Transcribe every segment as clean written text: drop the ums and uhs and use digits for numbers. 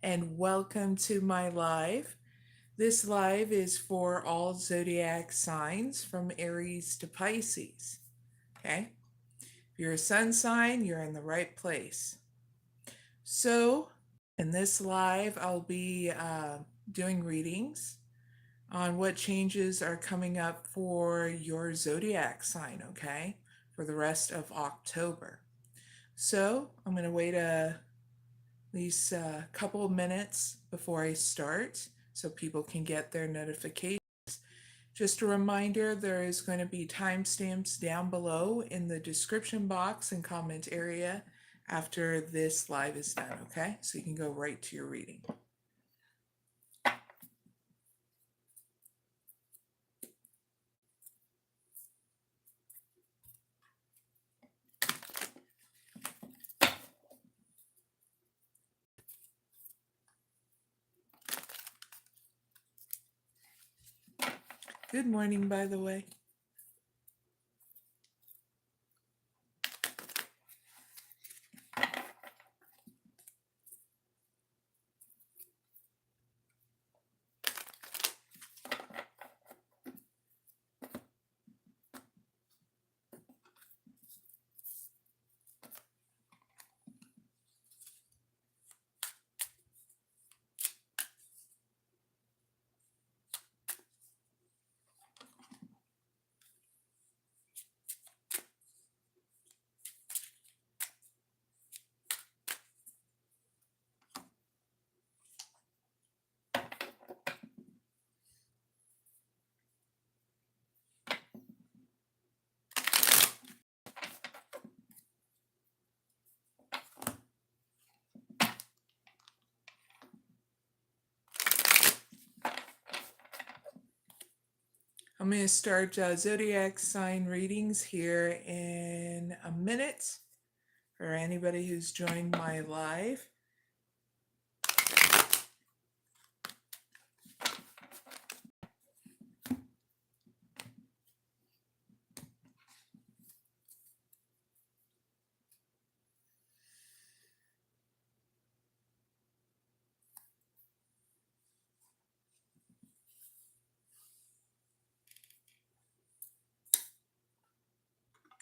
and welcome to my live. This live is for all zodiac signs from Aries to Pisces. Okay? If you're a sun sign, you're in the right place. So, in this live, I'll be doing readings on what changes are coming up for your zodiac sign, okay, for the rest of October. So, I'm going to wait at least a couple of minutes before I start so people can get their notifications. Just a reminder, there is going to be timestamps down below in the description box and comment area after this live is done, okay? So you can go right to your reading. Good morning, by the way. I'm going to start zodiac sign readings here in a minute for anybody who's joined my live.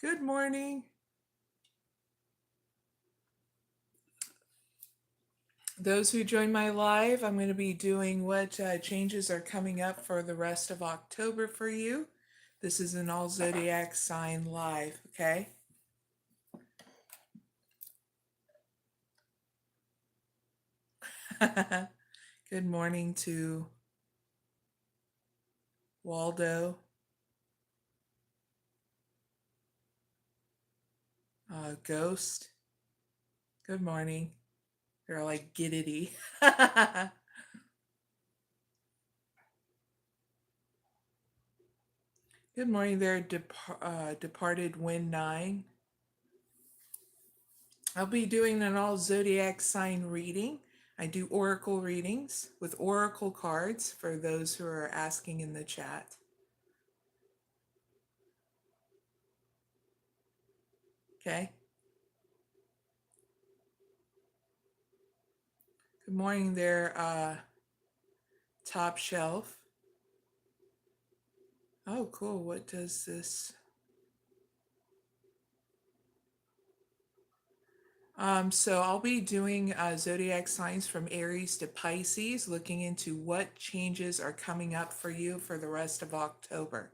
Good morning. Those who join my live, I'm going to be doing what changes are coming up for the rest of October for you. This is an all zodiac sign live, okay? Good morning to Waldo, Ghost. Good morning. They're like giddity. Good morning there, Departed Wind 9. I'll be doing an all zodiac sign reading. I do oracle readings with oracle cards for those who are asking in the chat. Okay. Good morning there, Top Shelf. Oh, cool. What does this? So I'll be doing zodiac signs from Aries to Pisces, looking into what changes are coming up for you for the rest of October,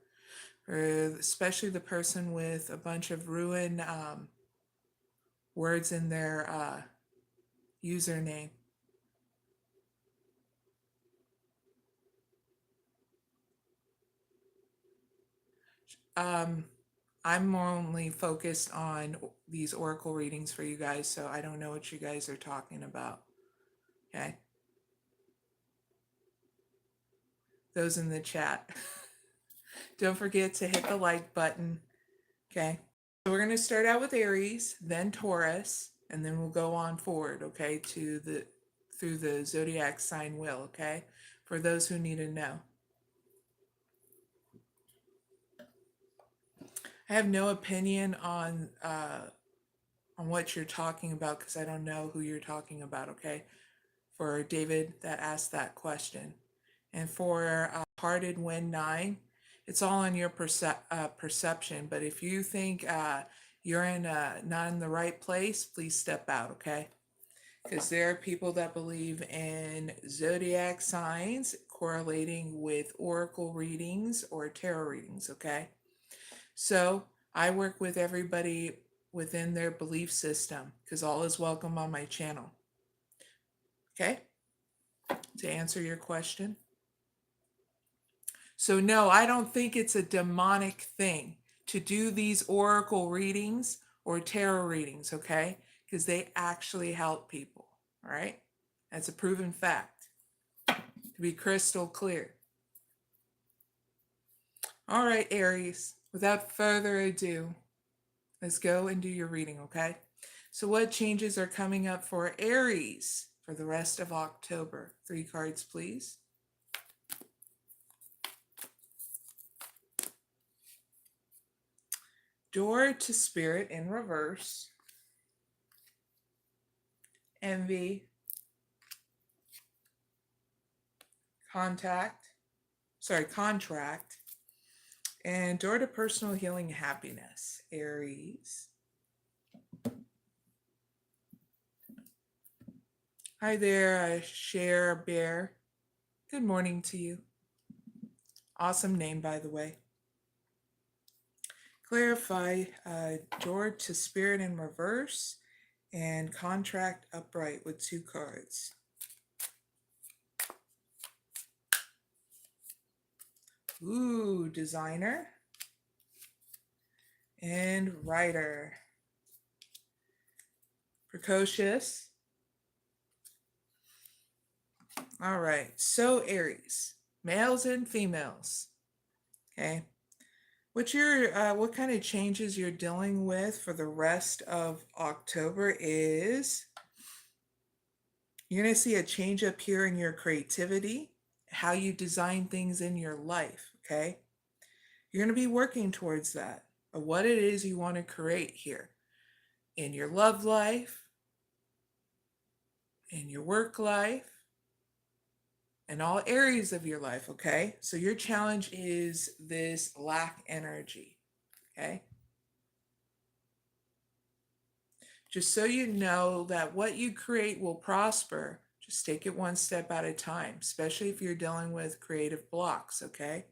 especially the person with a bunch of ruin words in their username. I'm only focused on these oracle readings for you guys, so I don't know what you guys are talking about. Okay. Those in the chat. Don't forget to hit the like button. Okay. So we're going to start out with Aries, then Taurus, and then we'll go on forward, okay, through the zodiac sign wheel, okay, for those who need to know. I have no opinion on what you're talking about because I don't know who you're talking about, okay? for David that asked that question. And for Hearted Wind 9, it's all on your perception. But if you think you're not in the right place, please step out, okay? Because there are people that believe in zodiac signs correlating with oracle readings or tarot readings, okay? So I work with everybody within their belief system because all is welcome on my channel. Okay? To answer your question. So no, I don't think it's a demonic thing to do these oracle readings or tarot readings, okay? Because they actually help people, all right? That's a proven fact. To be crystal clear. All right, Aries, without further ado, let's go and do your reading, okay? So what changes are coming up for Aries for the rest of October? 3 cards, please. Door to Spirit in reverse. Envy. Contract. And door to personal healing happiness, Aries. Hi there, Share Bear. Good morning to you. Awesome name, by the way. Clarify door to Spirit in reverse and contract upright with 2 cards. Ooh, designer and writer. Precocious. All right, so Aries, males and females. Okay, what kind of changes you're dealing with for the rest of October is you're going to see a change up here in your creativity, how you design things in your life, okay? You're going to be working towards that, of what it is you want to create here in your love life, in your work life, in all areas of your life, okay? So your challenge is this lack energy, okay? Just so you know that what you create will prosper, just take it one step at a time, especially if you're dealing with creative blocks, okay?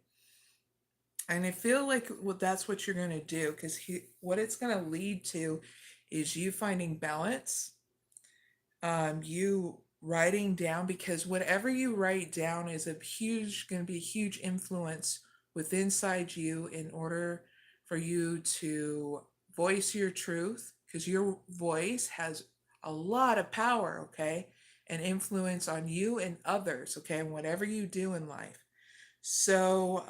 And I feel like that's what you're going to do, because what it's going to lead to is you finding balance, you writing down, because whatever you write down is going to be a huge influence within inside you in order for you to voice your truth, because your voice has a lot of power, okay, and influence on you and others, okay, and whatever you do in life. So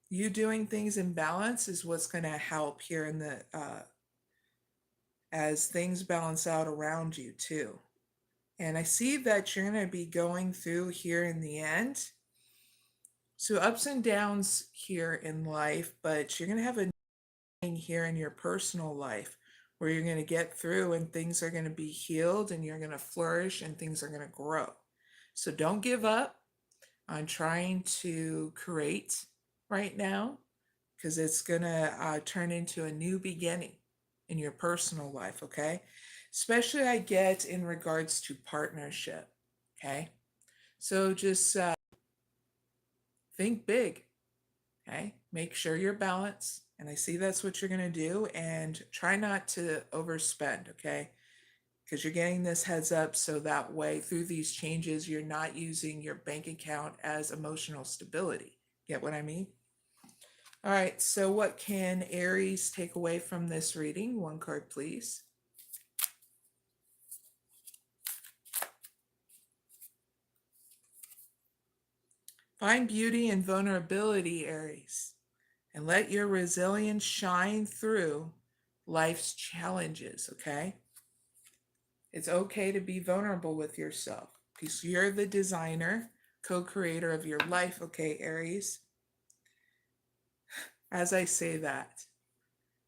you doing things in balance is what's going to help here in the as things balance out around you too. And I see that you're going to be going through here in the end. So ups and downs here in life, but you're going to have a thing here in your personal life where you're going to get through and things are going to be healed and you're going to flourish and things are going to grow. So don't give up on trying to create right now, because it's going to turn into a new beginning in your personal life, okay? Especially I get in regards to partnership, okay? So just think big, okay? Make sure you're balanced, and I see that's what you're going to do, and try not to overspend, okay? Because you're getting this heads up so that way through these changes, you're not using your bank account as emotional stability. Get what I mean? All right, so what can Aries take away from this reading? 1 card, please. Find beauty and vulnerability, Aries, and let your resilience shine through life's challenges, okay? It's okay to be vulnerable with yourself because you're the designer, co-creator of your life, okay, Aries? As I say that,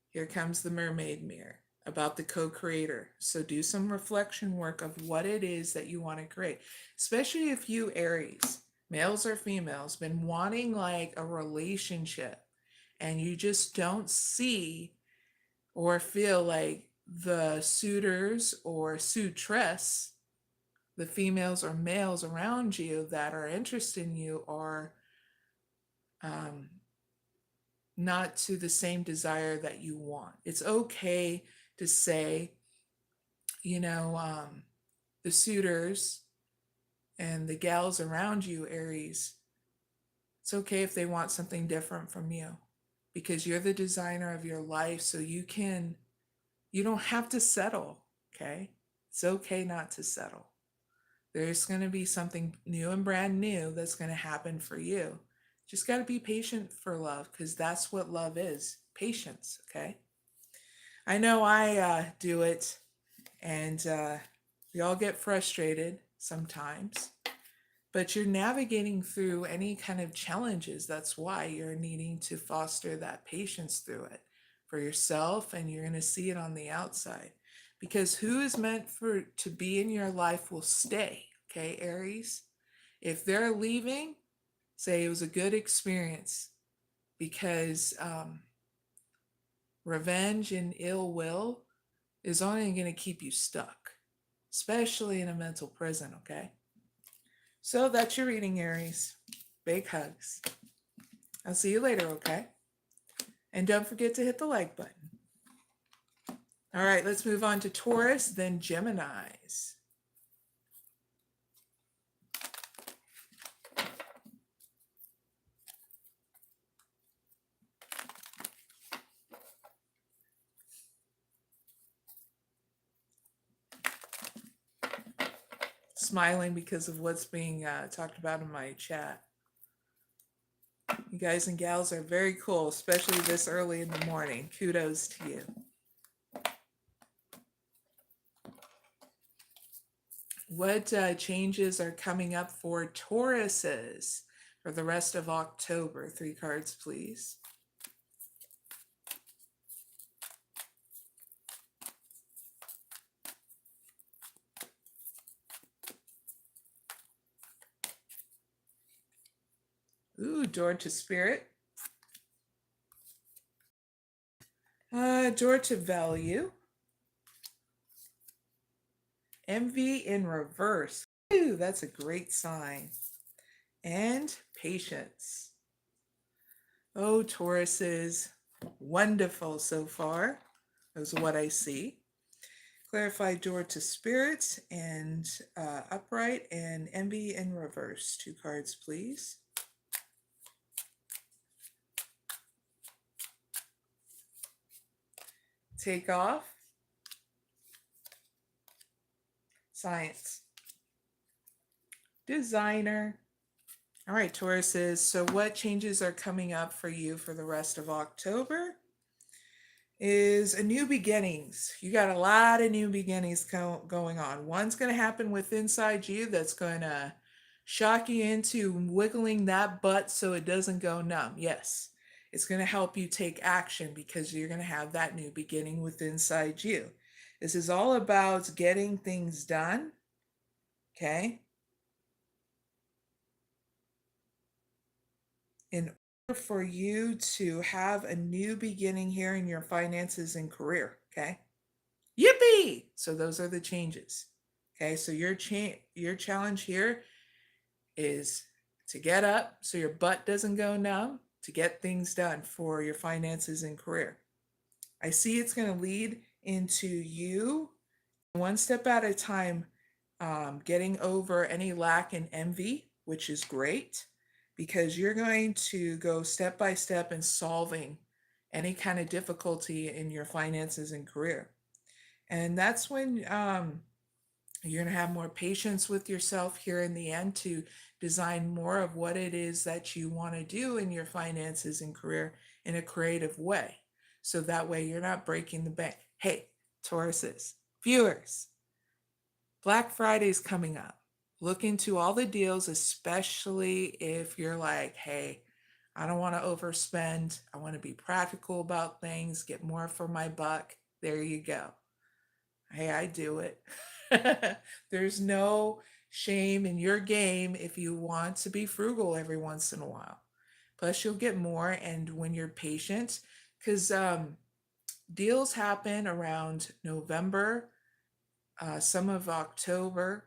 here comes the mermaid mirror. about the co-creator. So do some reflection work of what it is that you want to create, especially if you Aries, males or females, been wanting like a relationship and you just don't see or feel like the suitors or suitress, the females or males around you that are interested in you, are um, not to the same desire that you want. It's okay to say, you know, the suitors and the gals around you, Aries, it's okay if they want something different from you because you're the designer of your life. So you don't have to settle, okay? It's okay not to settle. There's going to be something new and brand new that's going to happen for you. Just got to be patient for love because that's what love is, patience, okay? I know I do it, and we all get frustrated sometimes, but you're navigating through any kind of challenges. That's why you're needing to foster that patience through it for yourself, and you're going to see it on the outside. Because who is meant to be in your life will stay, okay, Aries? If they're leaving, say it was a good experience, because revenge and ill will is only going to keep you stuck, especially in a mental prison, okay? So that's your reading, Aries. Big hugs. I'll see you later, okay? And don't forget to hit the like button. All right, let's move on to Taurus, then Geminis. Smiling because of what's being talked about in my chat. You guys and gals are very cool, especially this early in the morning. Kudos to you. What changes are coming up for Tauruses for the rest of October? 3 cards, please. Ooh, door to spirit. Door to value. Envy in reverse. Ooh, that's a great sign. And patience. Oh, Tauruses, wonderful so far. Is what I see. Clarified door to spirits and upright and envy in reverse. 2 cards, please. Take off. Science. Designer. All right, Tauruses. So what changes are coming up for you for the rest of October? Is a new beginnings. You got a lot of new beginnings going on. One's going to happen with inside you that's going to shock you into wiggling that butt so it doesn't go numb. Yes, it's going to help you take action because you're going to have that new beginning with inside you. This is all about getting things done, okay? In order for you to have a new beginning here in your finances and career, okay? Yippee! So those are the changes. Okay, so your challenge here is to get up so your butt doesn't go numb, to get things done for your finances and career. I see it's going to lead into you one step at a time, getting over any lack in envy, which is great because you're going to go step by step in solving any kind of difficulty in your finances and career. And that's when you're going to have more patience with yourself here in the end to design more of what it is that you want to do in your finances and career in a creative way. So that way you're not breaking the bank. Hey, Tauruses, viewers, Black Friday is coming up. Look into all the deals, especially if you're like, hey, I don't want to overspend. I want to be practical about things, get more for my buck. There you go. Hey, I do it. There's no shame in your game if you want to be frugal every once in a while. Plus, you'll get more, and when you're patient, because deals happen around November, some of October,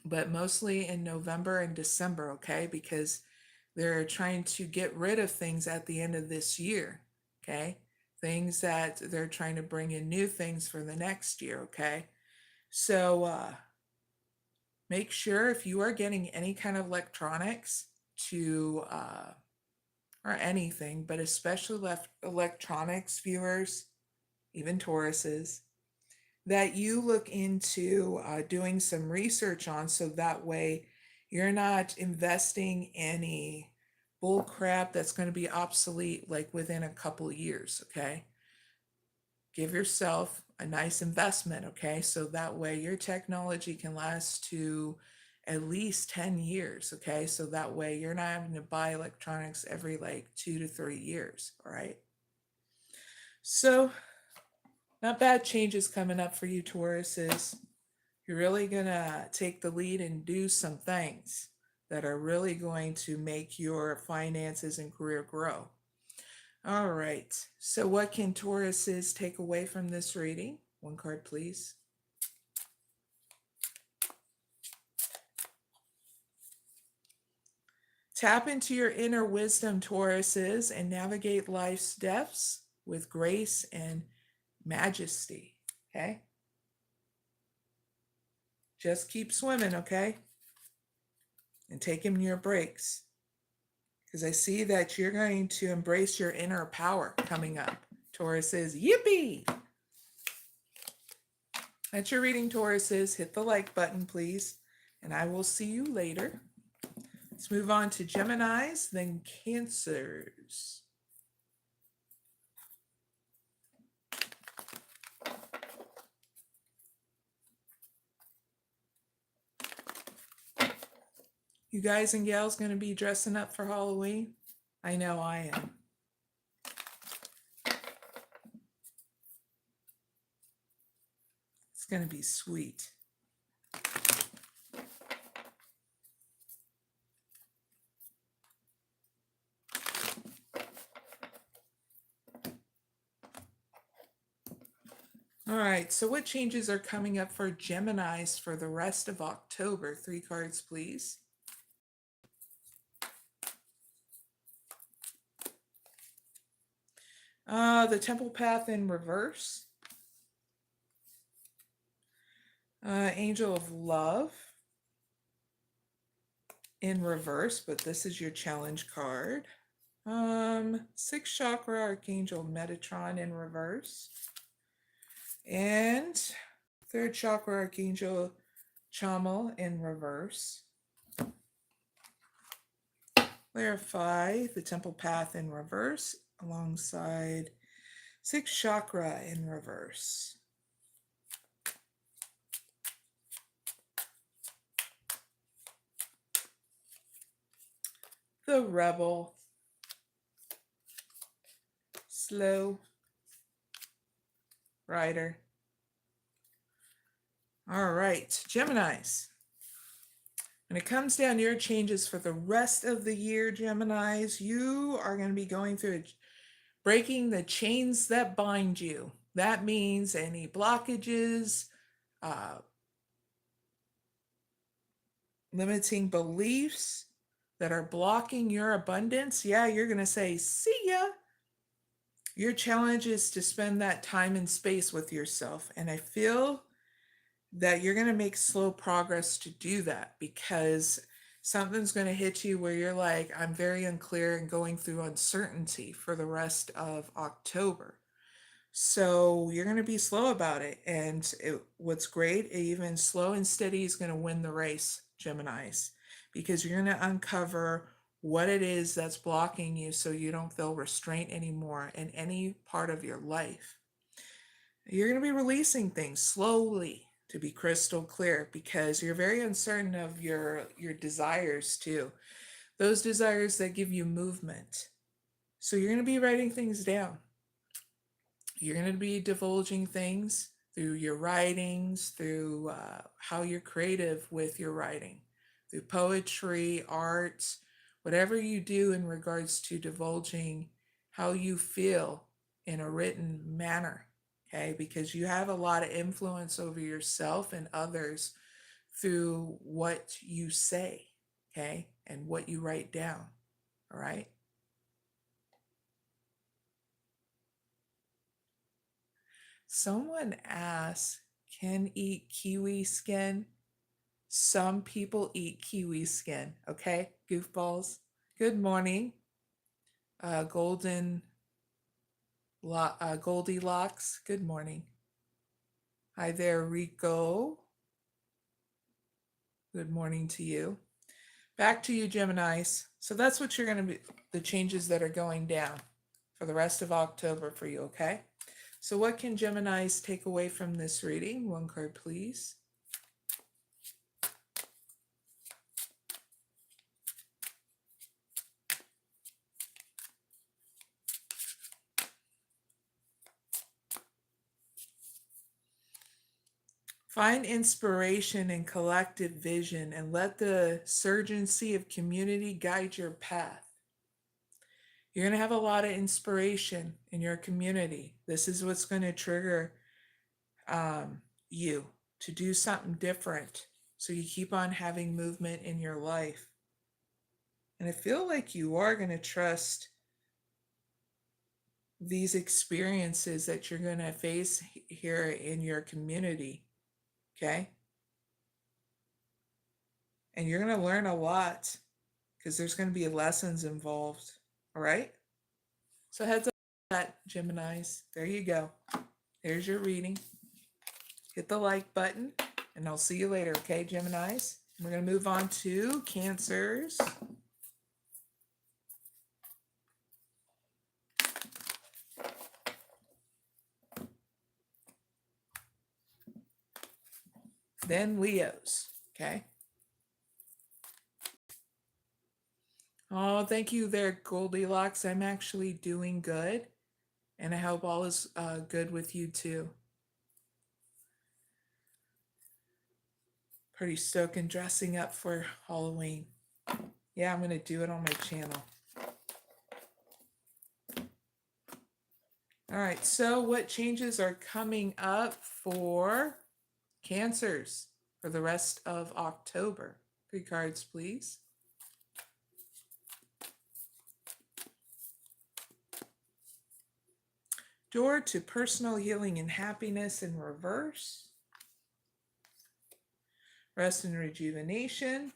but mostly in November and December, okay? Because they're trying to get rid of things at the end of this year, okay? Things that they're trying to bring in new things for the next year, okay? So make sure if you are getting any kind of electronics to, or anything, but especially electronics viewers, even Tauruses, that you look into doing some research on, so that way you're not investing any bull crap that's going to be obsolete like within a couple of years, okay? Give yourself a nice investment, okay? So that way your technology can last to at least 10 years, okay? So that way you're not having to buy electronics every like 2 to 3 years, all right? So not bad changes coming up for you, Tauruses. You're really going to take the lead and do some things that are really going to make your finances and career grow. All right. So what can Tauruses take away from this reading? One card, please. Tap into your inner wisdom, Tauruses, and navigate life's depths with grace and majesty. Okay? Just keep swimming, okay? And taking your breaks. Because I see that you're going to embrace your inner power coming up. Tauruses, yippee! That's your reading, Tauruses. Hit the like button, please. And I will see you later. Let's move on to Geminis, then Cancers. You guys and gals going to be dressing up for Halloween? I know I am. It's going to be sweet. All right, so what changes are coming up for Geminis for the rest of October? 3 cards, please. The Temple Path in reverse. Angel of Love in reverse, but this is your challenge card. 6th Chakra Archangel Metatron in reverse. And 3rd Chakra Archangel Chamal in reverse. Clarify the Temple Path in reverse alongside 6th Chakra in reverse. The Rebel. Slow Rider. All right, Geminis. When it comes down to your changes for the rest of the year, Geminis, you are going to be going through breaking the chains that bind you. That means any blockages, limiting beliefs that are blocking your abundance. Yeah, you're going to say, see ya. Your challenge is to spend that time and space with yourself. And I feel that you're going to make slow progress to do that, because something's going to hit you where you're like, I'm very unclear and going through uncertainty for the rest of October. So you're going to be slow about it. And what's great, even slow and steady is going to win the race, Geminis, because you're going to uncover what it is that's blocking you so you don't feel restraint anymore in any part of your life. You're going to be releasing things slowly, to be crystal clear, because you're very uncertain of your desires too. Those desires that give you movement. So you're going to be writing things down. You're going to be divulging things through your writings, through how you're creative with your writing, through poetry, art, whatever you do in regards to divulging how you feel in a written manner, okay? Because you have a lot of influence over yourself and others through what you say, okay? And what you write down, all right? Someone asked, can eat kiwi skin? Some people eat kiwi skin, okay? Goofballs. Good morning, Goldilocks. Good morning. Hi there, Rico. Good morning to you. Back to you, Geminis. So that's what you're going to be, the changes that are going down for the rest of October for you, okay? So what can Geminis take away from this reading? One card, please. Find inspiration in collective vision and let the surgency of community guide your path. You're going to have a lot of inspiration in your community. This is what's going to trigger you to do something different. So you keep on having movement in your life. And I feel like you are going to trust these experiences that you're going to face here in your community. Okay? And you're going to learn a lot because there's going to be lessons involved. All right? So heads up that, Geminis. There you go. There's your reading. Hit the like button, and I'll see you later, okay, Geminis? We're going to move on to Cancers. Then Leos, okay? Oh, thank you there, Goldilocks. I'm actually doing good, and I hope all is good with you too. Pretty stoked and dressing up for Halloween. Yeah, I'm going to do it on my channel. All right, so what changes are coming up for Cancers for the rest of October? 3 cards, please. Door to personal healing and happiness in reverse. Rest and rejuvenation.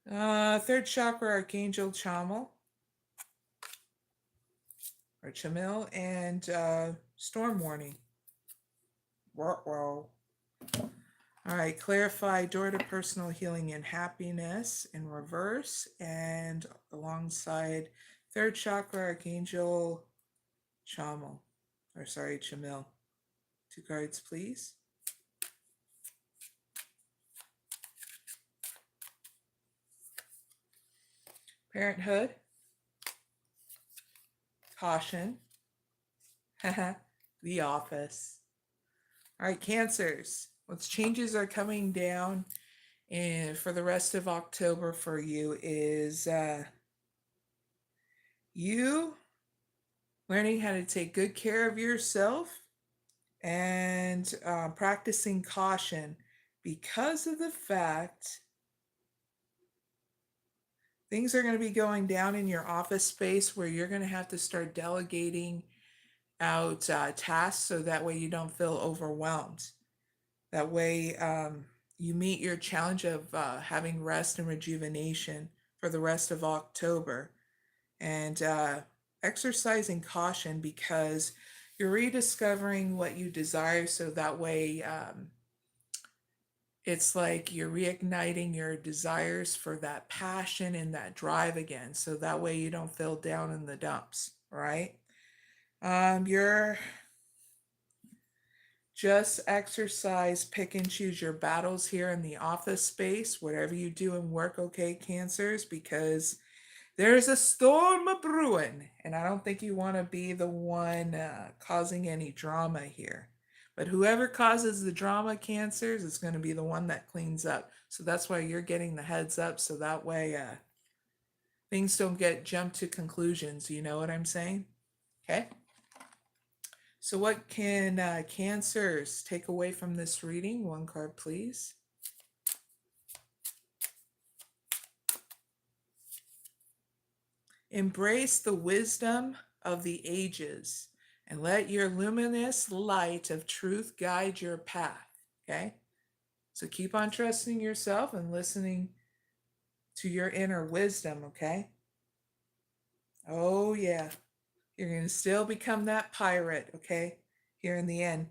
Third chakra, Archangel Chamel. Or Chamil. And storm warning. All right, clarify door to personal healing and happiness in reverse. And alongside third chakra, Archangel Chamel. Or sorry, Chamil. 2 cards, please. Parenthood. Caution. The Office. All right, Cancers. What changes are coming down and for the rest of October for you is you learning how to take good care of yourself and practicing caution because of the fact things are going to be going down in your office space where you're going to have to start delegating out tasks so that way you don't feel overwhelmed. That way you meet your challenge of having rest and rejuvenation for the rest of October. And exercising caution because you're rediscovering what you desire so that way it's like you're reigniting your desires for that passion and that drive again. So that way you don't feel down in the dumps, right? You're just exercise, pick and choose your battles here in the office space, whatever you do in work, okay, Cancers, because There's a storm a brewing, and I don't think you want to be the one causing any drama here. But whoever causes the drama, Cancers, is going to be the one that cleans up. So that's why you're getting the heads up, so that way things don't get jumped to conclusions. You know what I'm saying? Okay. So what can Cancers take away from this reading? One card, please. Embrace the wisdom of the ages and let your luminous light of truth guide your path. Okay? So keep on trusting yourself and listening to your inner wisdom. Okay? Oh, yeah. You're going to still become that pirate. Okay? Here in the end.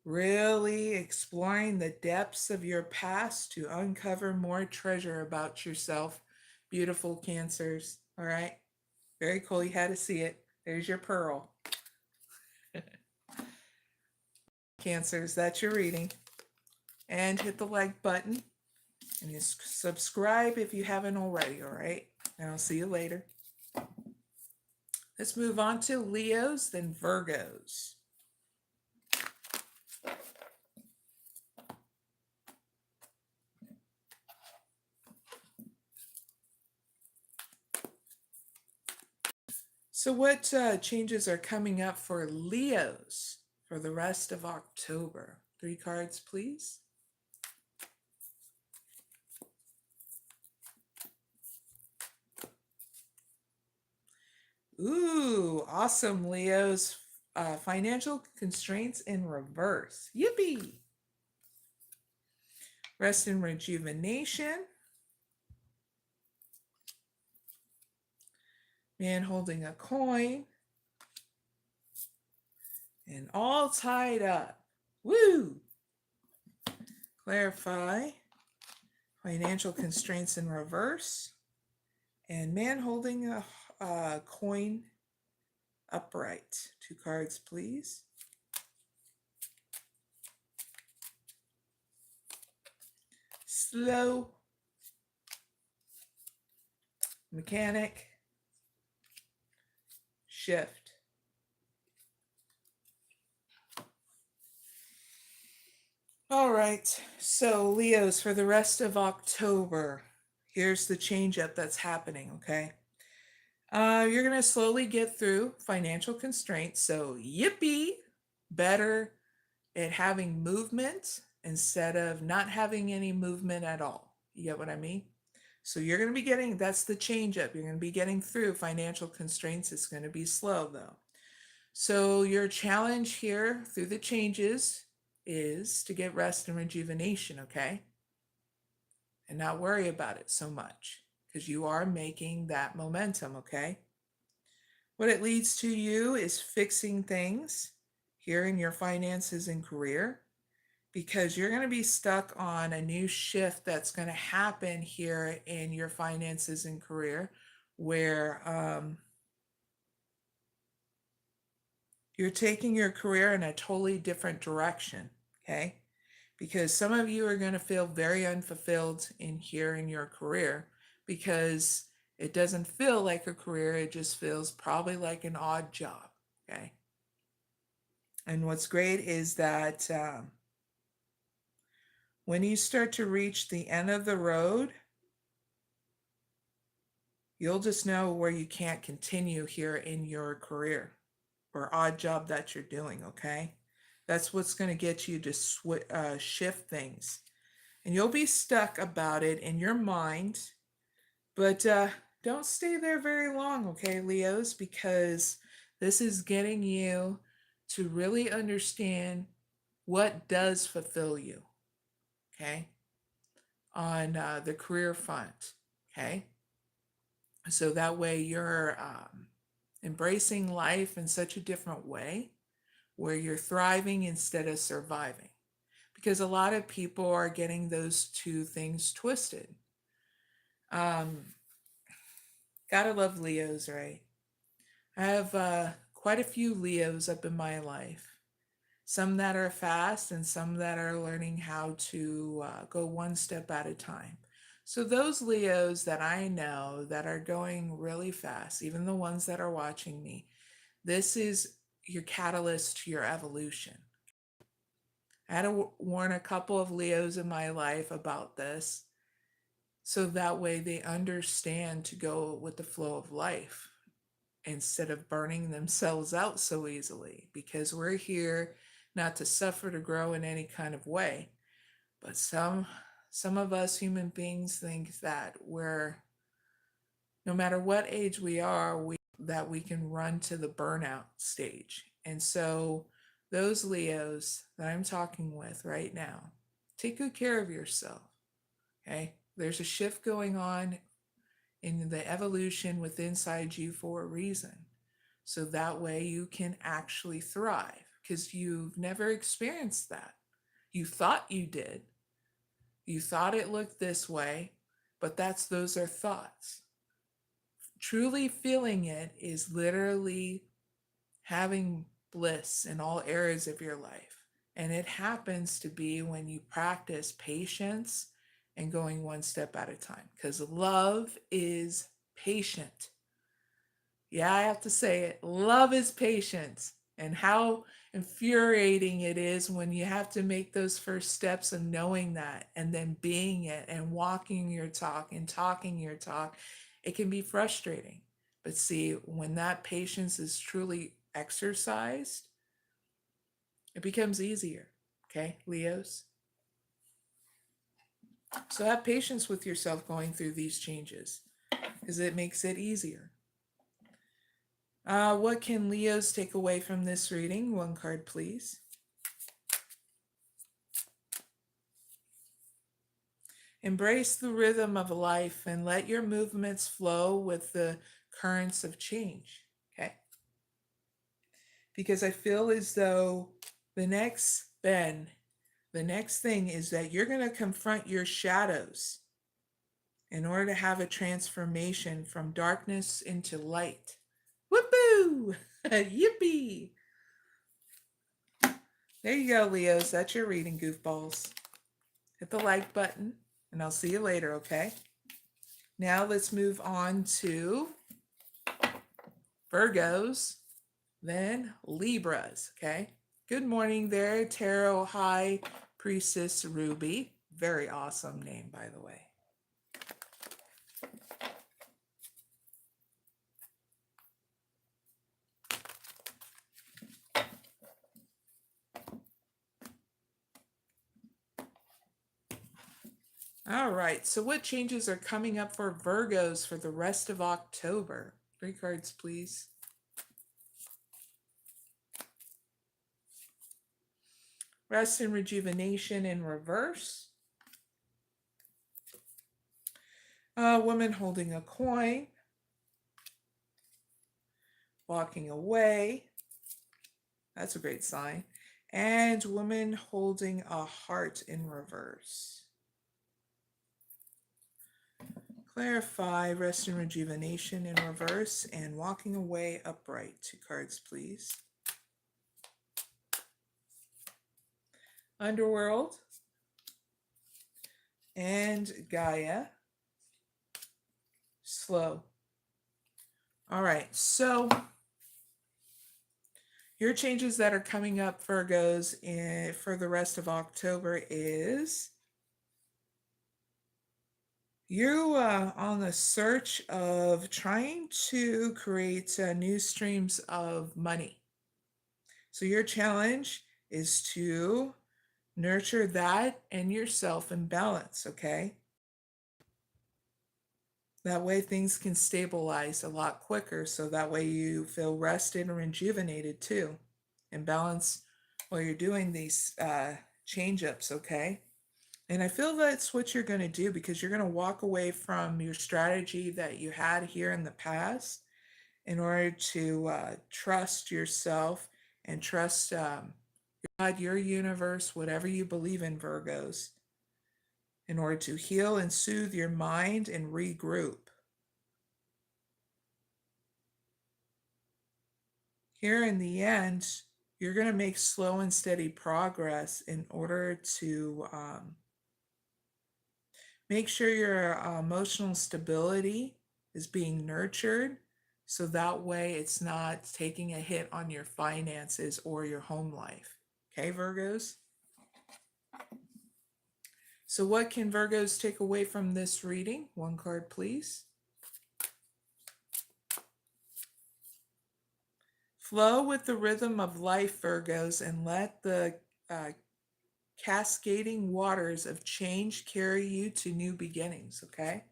Really exploring the depths of your past to uncover more treasure about yourself. Beautiful Cancers. All right? Very cool. You had to see it. There's your pearl. Cancers, that's your reading. And hit the like button. And just subscribe if you haven't already, all right? And I'll see you later. Let's move on to Leos, then Virgos. So what changes are coming up for Leos for the rest of October? 3 cards, please. Ooh, awesome, Leos. Financial constraints in reverse. Yippee! Rest and rejuvenation. Man holding a coin. And all tied up. Woo! Clarify. Financial constraints in reverse. And man holding a coin upright. 2 cards, please. Slow. Mechanic. Shift. All right, so Leos, for the rest of October, here's the change up that's happening, okay? You're going to slowly get through financial constraints, so yippee, better at having movement instead of not having any movement at all. You get what I mean? So you're going to be getting, that's the change up. You're going to be getting through financial constraints. It's going to be slow though. So your challenge here through the changes is to get rest and rejuvenation, okay? And not worry about it so much because you are making that momentum, okay? What it leads to you is fixing things here in your finances and career because you're going to be stuck on a new shift that's going to happen here in your finances and career where you're taking your career in a totally different direction, okay? Because some of you are going to feel very unfulfilled in here in your career because it doesn't feel like a career. It just feels probably like an odd job, okay? And what's great is that when you start to reach the end of the road, you'll just know where you can't continue here in your career or odd job that you're doing, okay? That's what's going to get you to shift things. And you'll be stuck about it in your mind, but don't stay there very long, okay, Leos, because this is getting you to really understand what does fulfill you, okay, on the career front, okay? So that way you're embracing life in such a different way where you're thriving instead of surviving. Because a lot of people are getting those two things twisted. Gotta love Leos, right? I have quite a few Leos up in my life. Some that are fast and some that are learning how to go one step at a time. So those Leos that I know that are going really fast, even the ones that are watching me, this is your catalyst to your evolution. I had to warn a couple of Leos in my life about this so that way they understand to go with the flow of life instead of burning themselves out so easily, because we're here not to suffer, to grow in any kind of way. But some of us human beings think that we're, no matter what age we are, that we can run to the burnout stage. And so those Leos that I'm talking with right now, take good care of yourself. Okay? There's a shift going on in the evolution within inside you for a reason. So that way you can actually thrive, because you've never experienced that. You thought you did. You thought it looked this way, but those are thoughts. Truly feeling it is literally having bliss in all areas of your life. And it happens to be when you practice patience and going one step at a time, because love is patient. Yeah, I have to say it. Love is patient. And how infuriating it is when you have to make those first steps of knowing that and then being it and walking your talk and talking your talk. It can be frustrating. But see, when that patience is truly exercised, it becomes easier. Okay, Leos? So have patience with yourself going through these changes, because it makes it easier. What can Leos take away from this reading? One card, please. Embrace the rhythm of life and let your movements flow with the currents of change. Okay. Because I feel as though the next thing is that you're going to confront your shadows in order to have a transformation from darkness into light. Whoopoo! Yippee! There you go, Leos. That's your reading, goofballs. Hit the like button, and I'll see you later, okay? Now let's move on to Virgos, then Libras, okay? Good morning there, Tarot High Priestess Ruby. Very awesome name, by the way. All right, so what changes are coming up for Virgos for the rest of October? 3 cards, please. Rest and rejuvenation in reverse. A woman holding a coin. Walking away. That's a great sign. And woman holding a heart in reverse. Clarify rest and rejuvenation in reverse and walking away upright. 2 cards, please. Underworld and Gaia. Slow. All right, so your changes that are coming up, Virgos, for the rest of October is you on the search of trying to create new streams of money. So your challenge is to nurture that and yourself in balance, okay? That way things can stabilize a lot quicker, so that way you feel rested and rejuvenated too, and balance while you're doing these change-ups, okay? And I feel that's what you're going to do, because you're going to walk away from your strategy that you had here in the past in order to trust yourself and trust God, your universe, whatever you believe in, Virgos, in order to heal and soothe your mind and regroup. Here in the end, you're going to make slow and steady progress in order to Make sure your emotional stability is being nurtured so that way it's not taking a hit on your finances or your home life. Okay, Virgos? So what can Virgos take away from this reading? One card, please. Flow with the rhythm of life, Virgos, and let the cascading waters of change carry you to new beginnings, okay?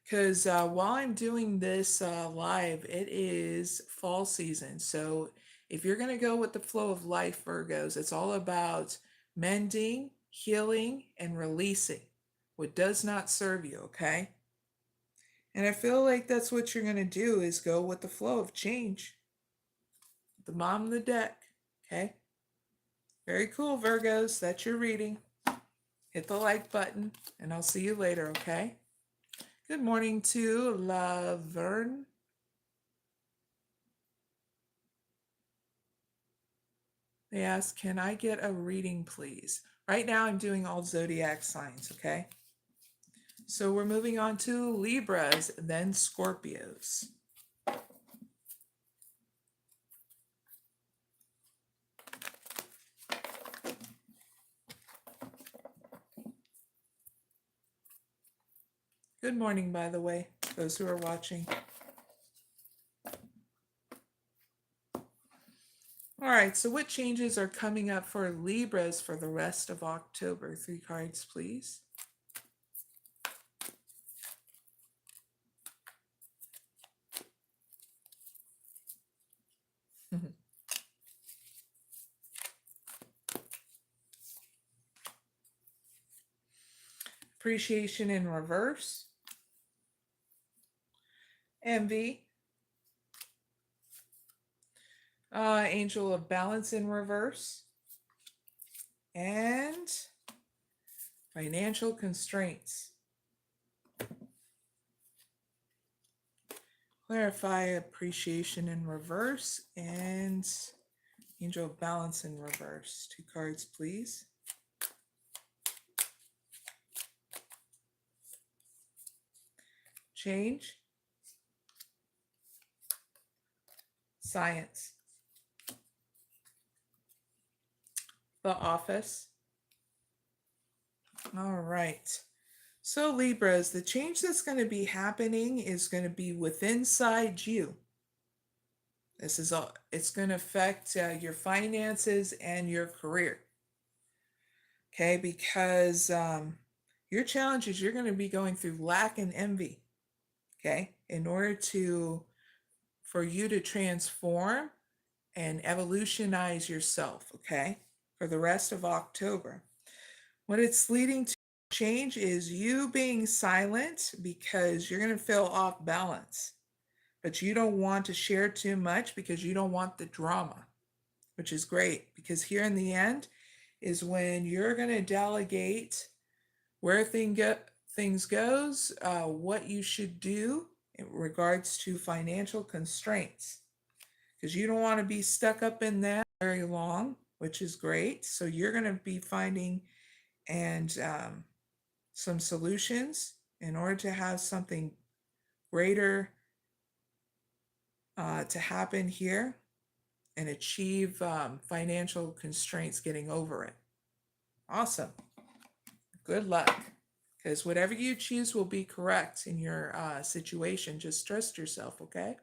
Because while I'm doing this live, it is fall season. So if you're going to go with the flow of life, Virgos, it's all about mending, healing, and releasing what does not serve you, okay? And I feel like that's what you're going to do is go with the flow of change. The bottom of the deck, okay? Very cool, Virgos. That's your reading. Hit the like button, and I'll see you later, okay? Good morning to Laverne. They ask, can I get a reading, please? Right now, I'm doing all zodiac signs, okay? So we're moving on to Libras, then Scorpios. Good morning, by the way, those who are watching. All right, so what changes are coming up for Libras for the rest of October? 3 cards, please. Appreciation in reverse. Envy. Angel of Balance in reverse. And financial constraints. Clarify appreciation in reverse and Angel of Balance in reverse. 2 cards, please. Change. Science. The Office. All right. So Libras, the change that's going to be happening is going to be within inside you. This is all. It's going to affect your finances and your career. Okay, because your challenge is you're going to be going through lack and envy. Okay, in order for you to transform and evolutionize yourself. Okay, for the rest of October. What it's leading to change is you being silent because you're going to feel off balance, but you don't want to share too much because you don't want the drama, which is great because here in the end is when you're going to delegate where things goes, what you should do in regards to financial constraints, because you don't want to be stuck up in that very long, which is great. So you're going to be finding and some solutions in order to have something greater to happen here and achieve financial constraints getting over it. Awesome. Good luck, because whatever you choose will be correct in your situation. Just trust yourself, okay?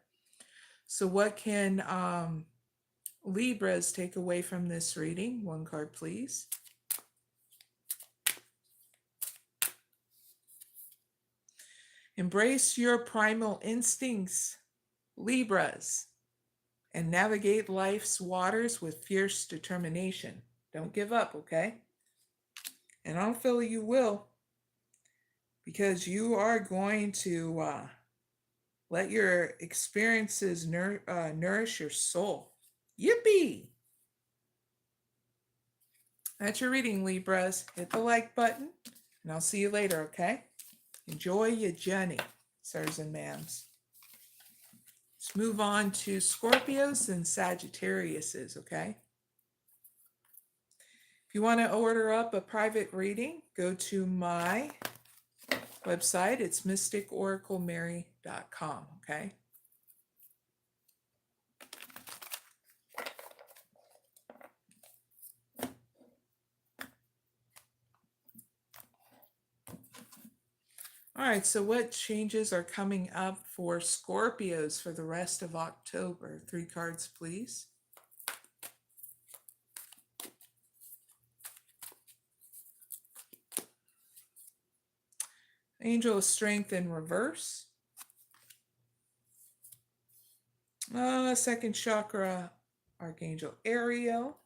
So what can Libras take away from this reading? 1 card, please. Embrace your primal instincts, Libras, and navigate life's waters with fierce determination. Don't give up, okay? And I don't feel you will, because you are going to let your experiences nourish your soul. Yippee! That's your reading, Libras. Hit the like button, and I'll see you later, okay? Enjoy your journey, sirs and ma'ams. Let's move on to Scorpios and Sagittariuses, okay? If you want to order up a private reading, go to my website. It's mysticoraclemary.com, okay? All right, so what changes are coming up for Scorpios for the rest of October? 3 cards, please. Angel of Strength in reverse. Second chakra, Archangel Ariel.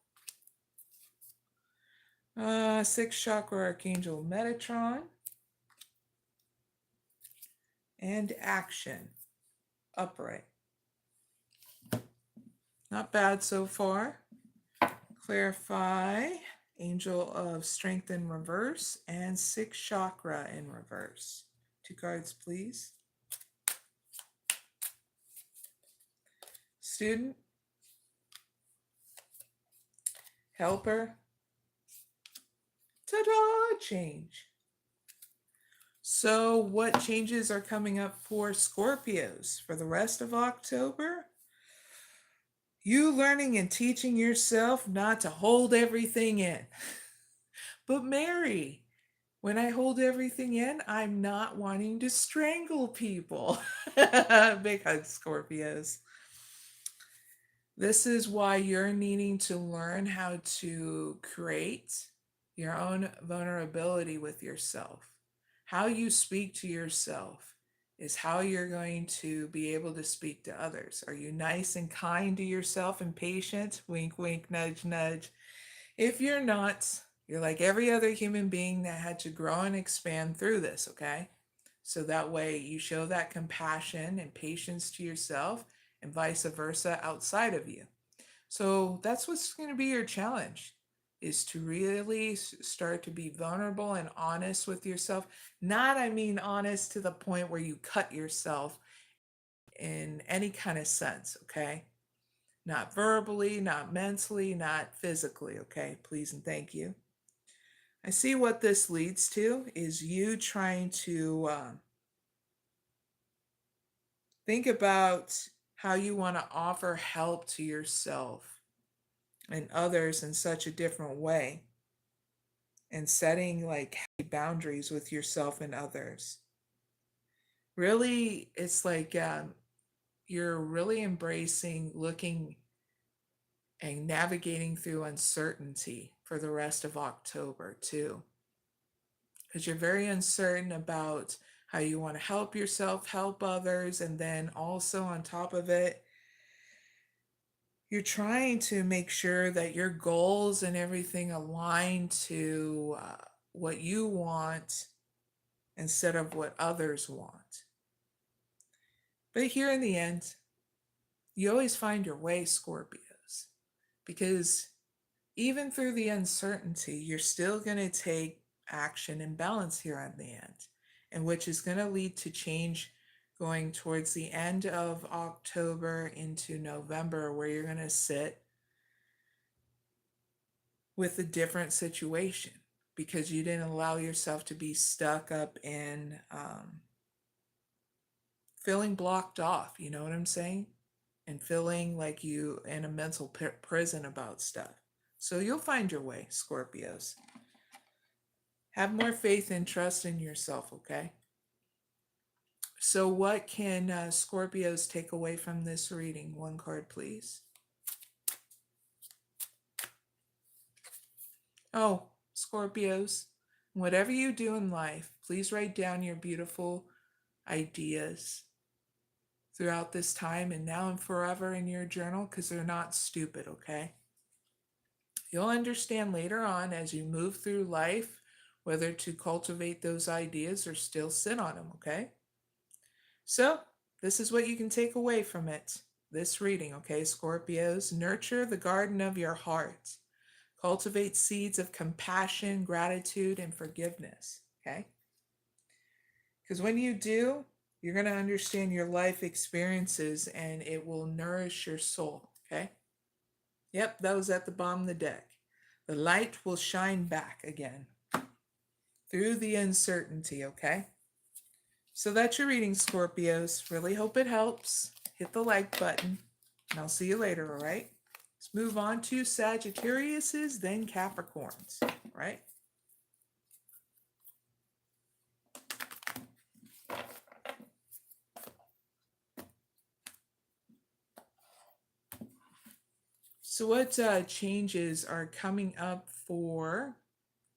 6th chakra, Archangel Metatron. And action, upright. Not bad so far. Clarify, Angel of Strength in reverse and 6th chakra in reverse. 2 cards, please. Student, helper, ta-da, change. So what changes are coming up for Scorpios for the rest of October? You learning and teaching yourself not to hold everything in. But Mary, when I hold everything in, I'm not wanting to strangle people. Big hug, Scorpios. This is why you're needing to learn how to create your own vulnerability with yourself. How you speak to yourself is how you're going to be able to speak to others. Are you nice and kind to yourself and patient? Wink, wink, nudge, nudge. If you're not, you're like every other human being that had to grow and expand through this, okay? So that way you show that compassion and patience to yourself and vice versa outside of you. So that's what's going to be your challenge, is to really start to be vulnerable and honest with yourself. Not, I mean, honest to the point where you cut yourself in any kind of sense, okay? Not verbally, not mentally, not physically, okay? Please and thank you. I see what this leads to is you trying to think about how you want to offer help to yourself and others in such a different way, and setting like boundaries with yourself and others. Really, it's like you're really embracing looking and navigating through uncertainty for the rest of October too, because you're very uncertain about how you want to help yourself, help others, and then also on top of it, you're trying to make sure that your goals and everything align to what you want instead of what others want. But here in the end, you always find your way, Scorpios, because even through the uncertainty, you're still going to take action and balance here at the end, and which is going to lead to change going towards the end of October into November, where you're going to sit with a different situation because you didn't allow yourself to be stuck up in feeling blocked off, you know what I'm saying? And feeling like you in a mental prison about stuff. So you'll find your way, Scorpios. Have more faith and trust in yourself, okay? So what can Scorpios take away from this reading? 1 card, please. Oh, Scorpios, whatever you do in life, please write down your beautiful ideas throughout this time and now and forever in your journal, because they're not stupid, okay? You'll understand later on as you move through life whether to cultivate those ideas or still sit on them, okay? So this is what you can take away from it, this reading, okay, Scorpios? Nurture the garden of your heart. Cultivate seeds of compassion, gratitude, and forgiveness, okay? Because when you do, you're going to understand your life experiences and it will nourish your soul, okay? Yep, that was at the bottom of the deck. The light will shine back again through the uncertainty, okay? So that's your reading, Scorpios. Really hope it helps. Hit the like button, and I'll see you later, all right? Let's move on to Sagittariuses, then Capricorns, right? So what changes are coming up for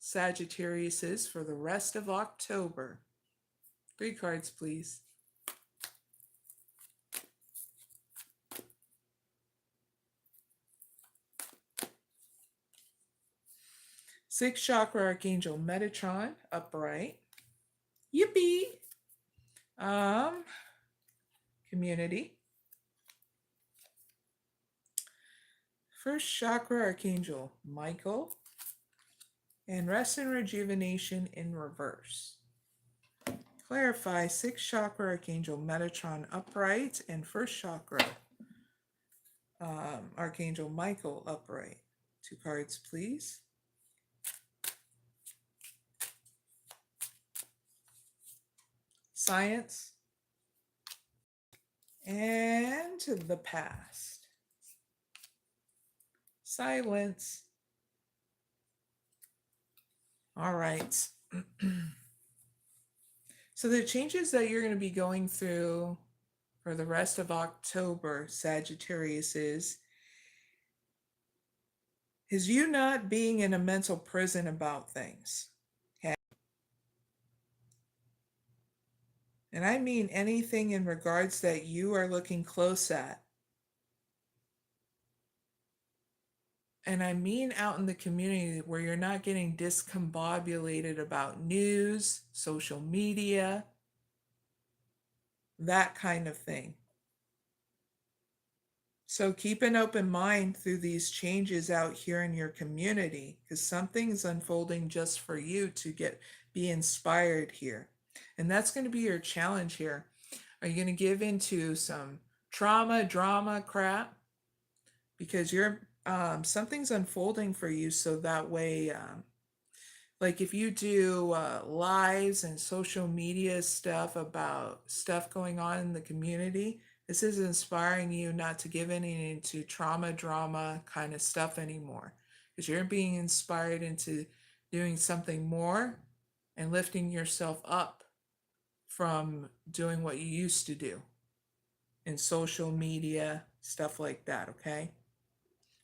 Sagittariuses for the rest of October? 3 cards, please. Sixth chakra archangel Metatron upright. Yippee! Community. First chakra archangel Michael, and rest and rejuvenation in reverse. Clarify sixth chakra archangel Metatron upright and first chakra archangel Michael upright. 2 cards, please. Science and the past. Silence. All right. So the changes that you're going to be going through for the rest of October, Sagittarius, is you not being in a mental prison about things. Okay. And I mean anything in regards that you are looking close at. And I mean out in the community where you're not getting discombobulated about news, social media, that kind of thing. So keep an open mind through these changes out here in your community, because something's unfolding just for you to be inspired here. And that's going to be your challenge here. Are you going to give into some trauma, drama crap? Because you're something's unfolding for you, so that way, like if you do lives and social media stuff about stuff going on in the community, this is inspiring you not to give any into trauma, drama kind of stuff anymore, because you're being inspired into doing something more and lifting yourself up from doing what you used to do in social media, stuff like that, okay?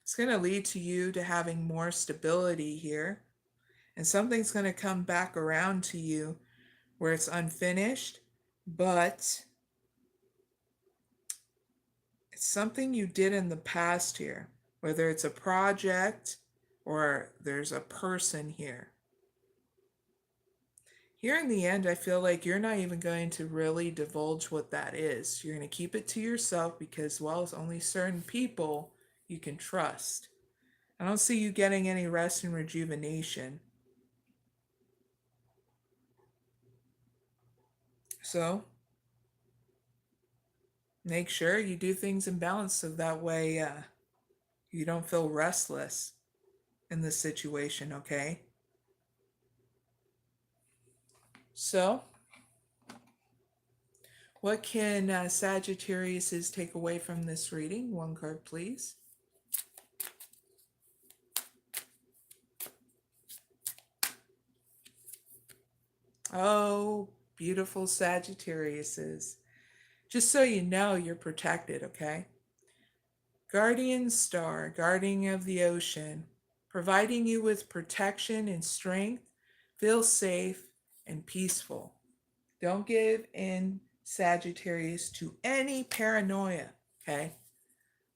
It's going to lead to you to having more stability here, and something's going to come back around to you where it's unfinished, but it's something you did in the past here, whether it's a project or there's a person here. Here in the end, I feel like you're not even going to really divulge what that is. You're going to keep it to yourself because, well, it's only certain people you can trust. I don't see you getting any rest and rejuvenation. So make sure you do things in balance so that way you don't feel restless in this situation, okay? So what can Sagittariuses take away from this reading? 1 card, please. Oh, beautiful Sagittariuses. Just so you know, you're protected, okay? Guardian star, guardian of the ocean, providing you with protection and strength. Feel safe and peaceful. Don't give in, Sagittarius, to any paranoia, okay?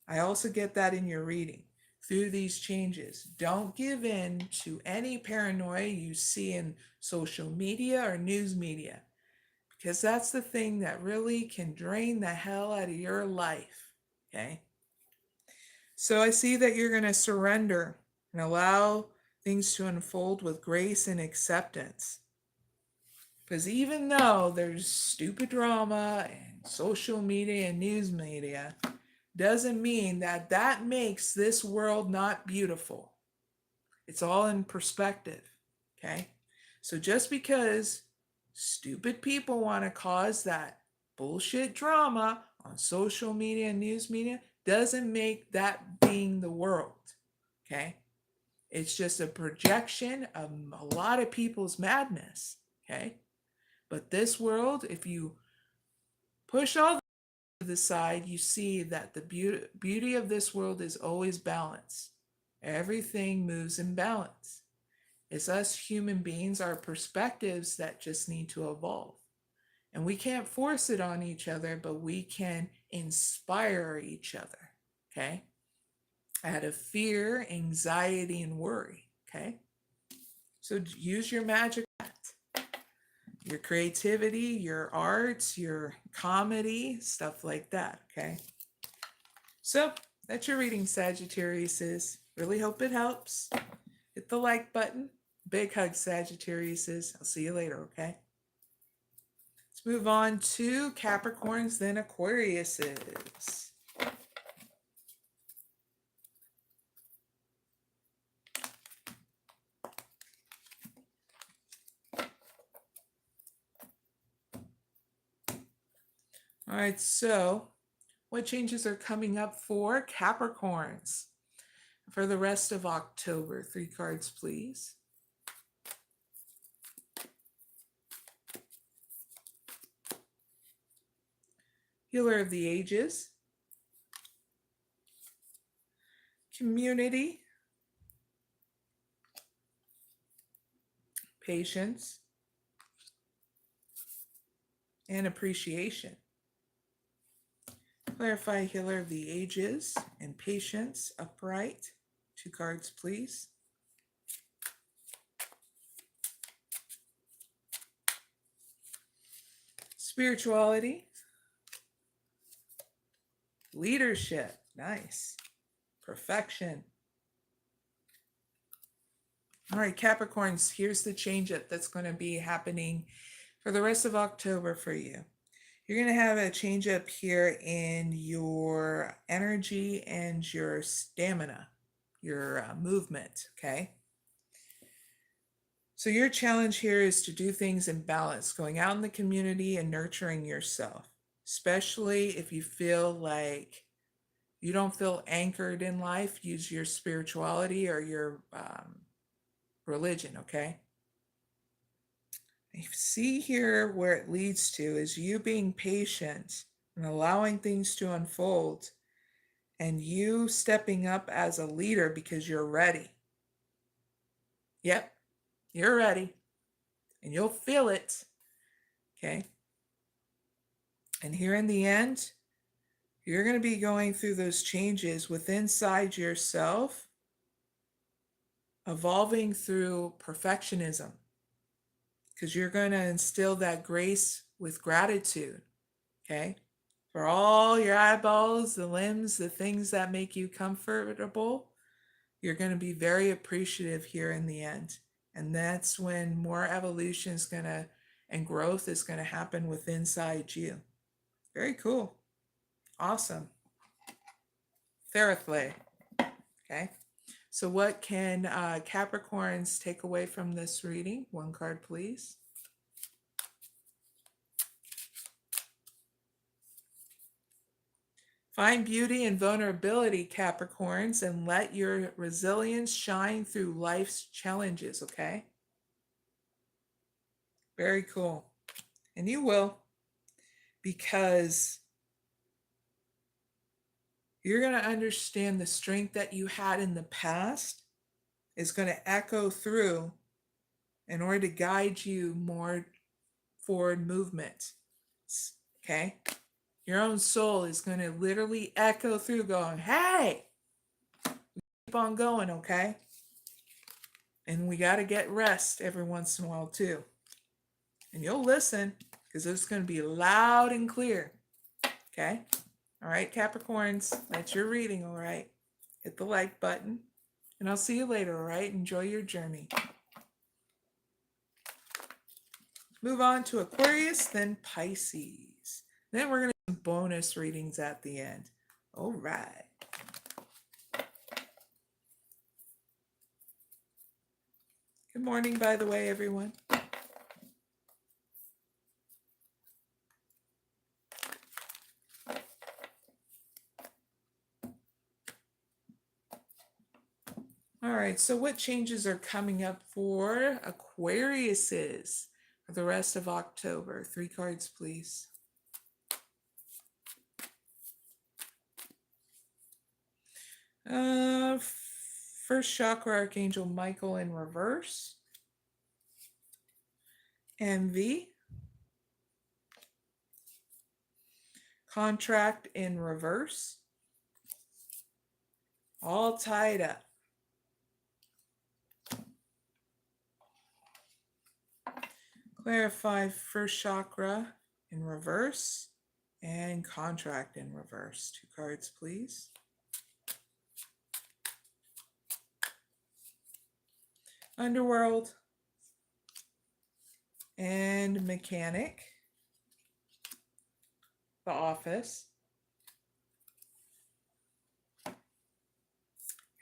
I also get that in your reading. Through these changes, don't give in to any paranoia you see in social media or news media, because that's the thing that really can drain the hell out of your life, okay? So I see that you're going to surrender and allow things to unfold with grace and acceptance. Because even though there's stupid drama and social media and news media, doesn't mean that that makes this world not beautiful. It's all in perspective, okay? So just because stupid people want to cause that bullshit drama on social media and news media doesn't make that being the world, okay? It's just a projection of a lot of people's madness, okay? But this world, if you push all to the side, you see that the beauty of this world is always balance. Everything moves in balance. It's us human beings, our perspectives that just need to evolve. And we can't force it on each other, but we can inspire each other, okay? Out of fear, anxiety, and worry, okay? So use your magic, your creativity, your arts, your comedy, stuff like that, okay? So that's your reading, Sagittariuses. Really hope it helps. Hit the like button. Big hug, Sagittariuses. I'll see you later, okay? Let's move on to Capricorns, then Aquariuses. All right, so what changes are coming up for Capricorns for the rest of October? 3 cards, please. Healer of the Ages, Community, Patience, and Appreciation. Clarify Healer of the Ages and Patience, Upright. 2 cards, please. Spirituality, Leadership, nice. Perfection. All right, Capricorns, here's the change up that's going to be happening for the rest of October for you. You're going to have a change up here in your energy and your stamina, your movement, okay? So your challenge here is to do things in balance, going out in the community and nurturing yourself, especially if you feel like you don't feel anchored in life. Use your spirituality or your religion, okay? I see here where it leads to is you being patient and allowing things to unfold and you stepping up as a leader because you're ready. Yep, you're ready and you'll feel it, okay? And here in the end, you're going to be going through those changes within inside yourself, evolving through perfectionism, because you're going to instill that grace with gratitude, okay? For all your eyeballs, the limbs, the things that make you comfortable, you're going to be very appreciative here in the end. And that's when more evolution is going to, and growth is going to happen within inside you. Very cool. Awesome. Therathle. Okay. So what can Capricorns take away from this reading? 1 card, please. Find beauty and vulnerability, Capricorns, and let your resilience shine through life's challenges, okay? Very cool. And you will, because you're going to understand the strength that you had in the past is going to echo through in order to guide you more forward movement, okay? Your own soul is going to literally echo through going, hey, keep on going, okay? And we got to get rest every once in a while too. And you'll listen because it's going to be loud and clear, okay? All right, Capricorns, that's your reading, all right? Hit the like button, and I'll see you later, all right? Enjoy your journey. Move on to Aquarius, then Pisces. Then we're going to do some bonus readings at the end. All right. morning, by the way, everyone. All right, so what changes are coming up for Aquariuses for the rest of October? 3 cards, please. First chakra, Archangel Michael in reverse. Envy. Contract in reverse. All tied up. Clarify first chakra in reverse and contract in reverse. 2 cards, please. Underworld and Mechanic. The Office.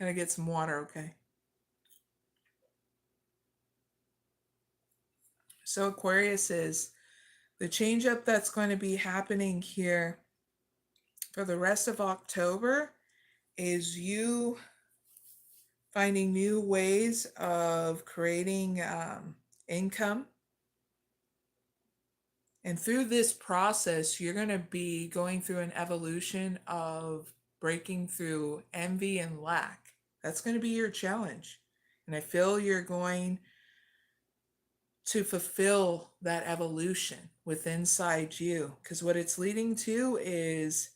Gotta get some water, okay? So Aquarius is the change up that's going to be happening here for the rest of October is you finding new ways of creating income. And through this process, you're going to be going through an evolution of breaking through envy and lack. That's going to be your challenge. And I feel you're going to fulfill that evolution within inside you, because what it's leading to is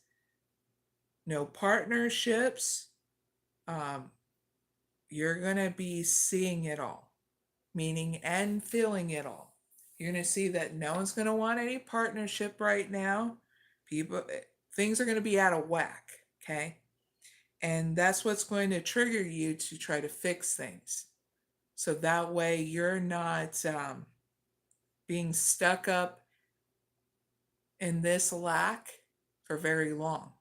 partnerships. You're going to be seeing it all, meaning and feeling it all. You're going to see that no one's going to want any partnership right now. Things are going to be out of whack, okay? And that's what's going to trigger you to try to fix things. So that way you're not being stuck up in this lack for very long.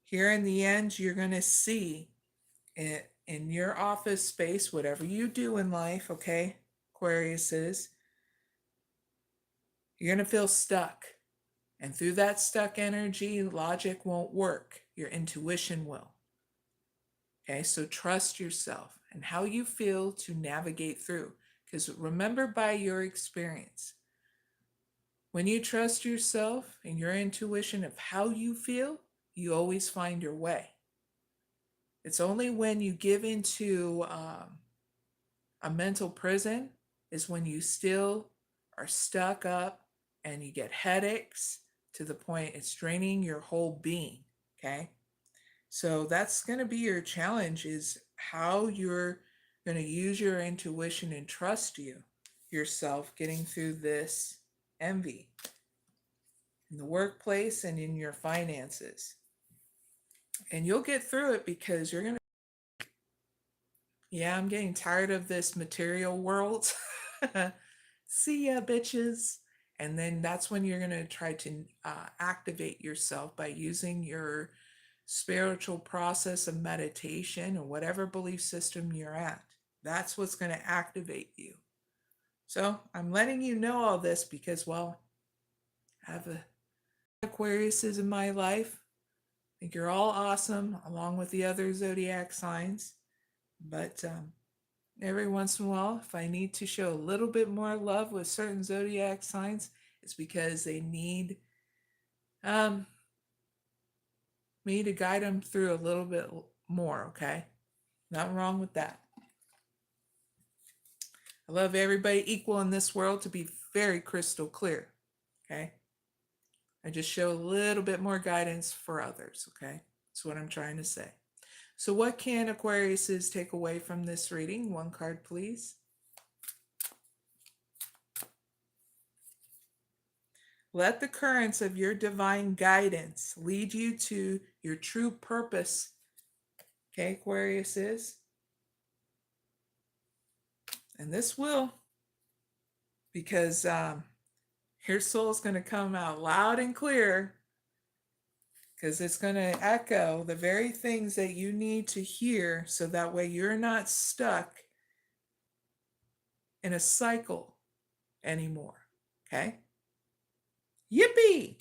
Here in the end, you're going to see it in your office space, whatever you do in life, okay, Aquarius is, you're going to feel stuck. And through that stuck energy, logic won't work. Your intuition will. Okay, so trust yourself and how you feel to navigate through. Because remember, by your experience, when you trust yourself and your intuition of how you feel, you always find your way. It's only when you give into a mental prison is when you still are stuck up and you get headaches to the point it's draining your whole being, okay? So that's going to be your challenge, is how you're going to use your intuition and trust yourself getting through this envy in the workplace and in your finances. And you'll get through it, because you're going to, yeah, I'm getting tired of this material world. See ya, bitches. And then that's when you're going to try to activate yourself by using your spiritual process of meditation or whatever belief system you're at. That's what's going to activate you. So I'm letting you know all this because, well, I have Aquariuses in my life. I think you're all awesome, along with the other zodiac signs. But every once in a while, if I need to show a little bit more love with certain zodiac signs, it's because they need me to guide them through a little bit more, okay? Nothing wrong with that. I love everybody equal in this world, to be very crystal clear, okay? I just show a little bit more guidance for others, okay? That's what I'm trying to say. So what can Aquariuses take away from this reading? 1 card, please. Let the currents of your divine guidance lead you to your true purpose. Okay, Aquariuses. And this will, because your soul is going to come out loud and clear, because it's going to echo the very things that you need to hear, so that way you're not stuck in a cycle anymore. Okay? Yippee!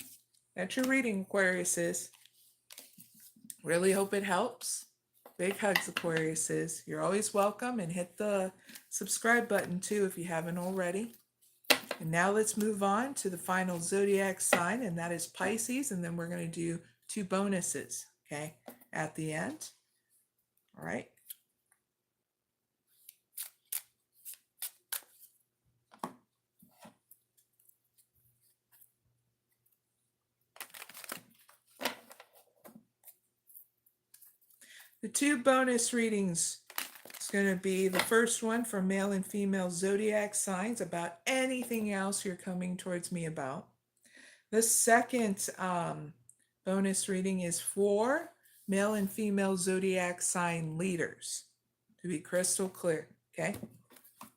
That's your reading, Aquariuses. Really hope it helps. Big hugs, Aquariuses. You're always welcome, and hit the subscribe button too if you haven't already. And now let's move on to the final zodiac sign, and that is Pisces, and then we're going to do 2 bonuses, okay, at the end. All right. The 2 bonus readings is going to be the first one for male and female zodiac signs about anything else you're coming towards me about. The second bonus reading is for male and female zodiac sign leaders, to be crystal clear, okay?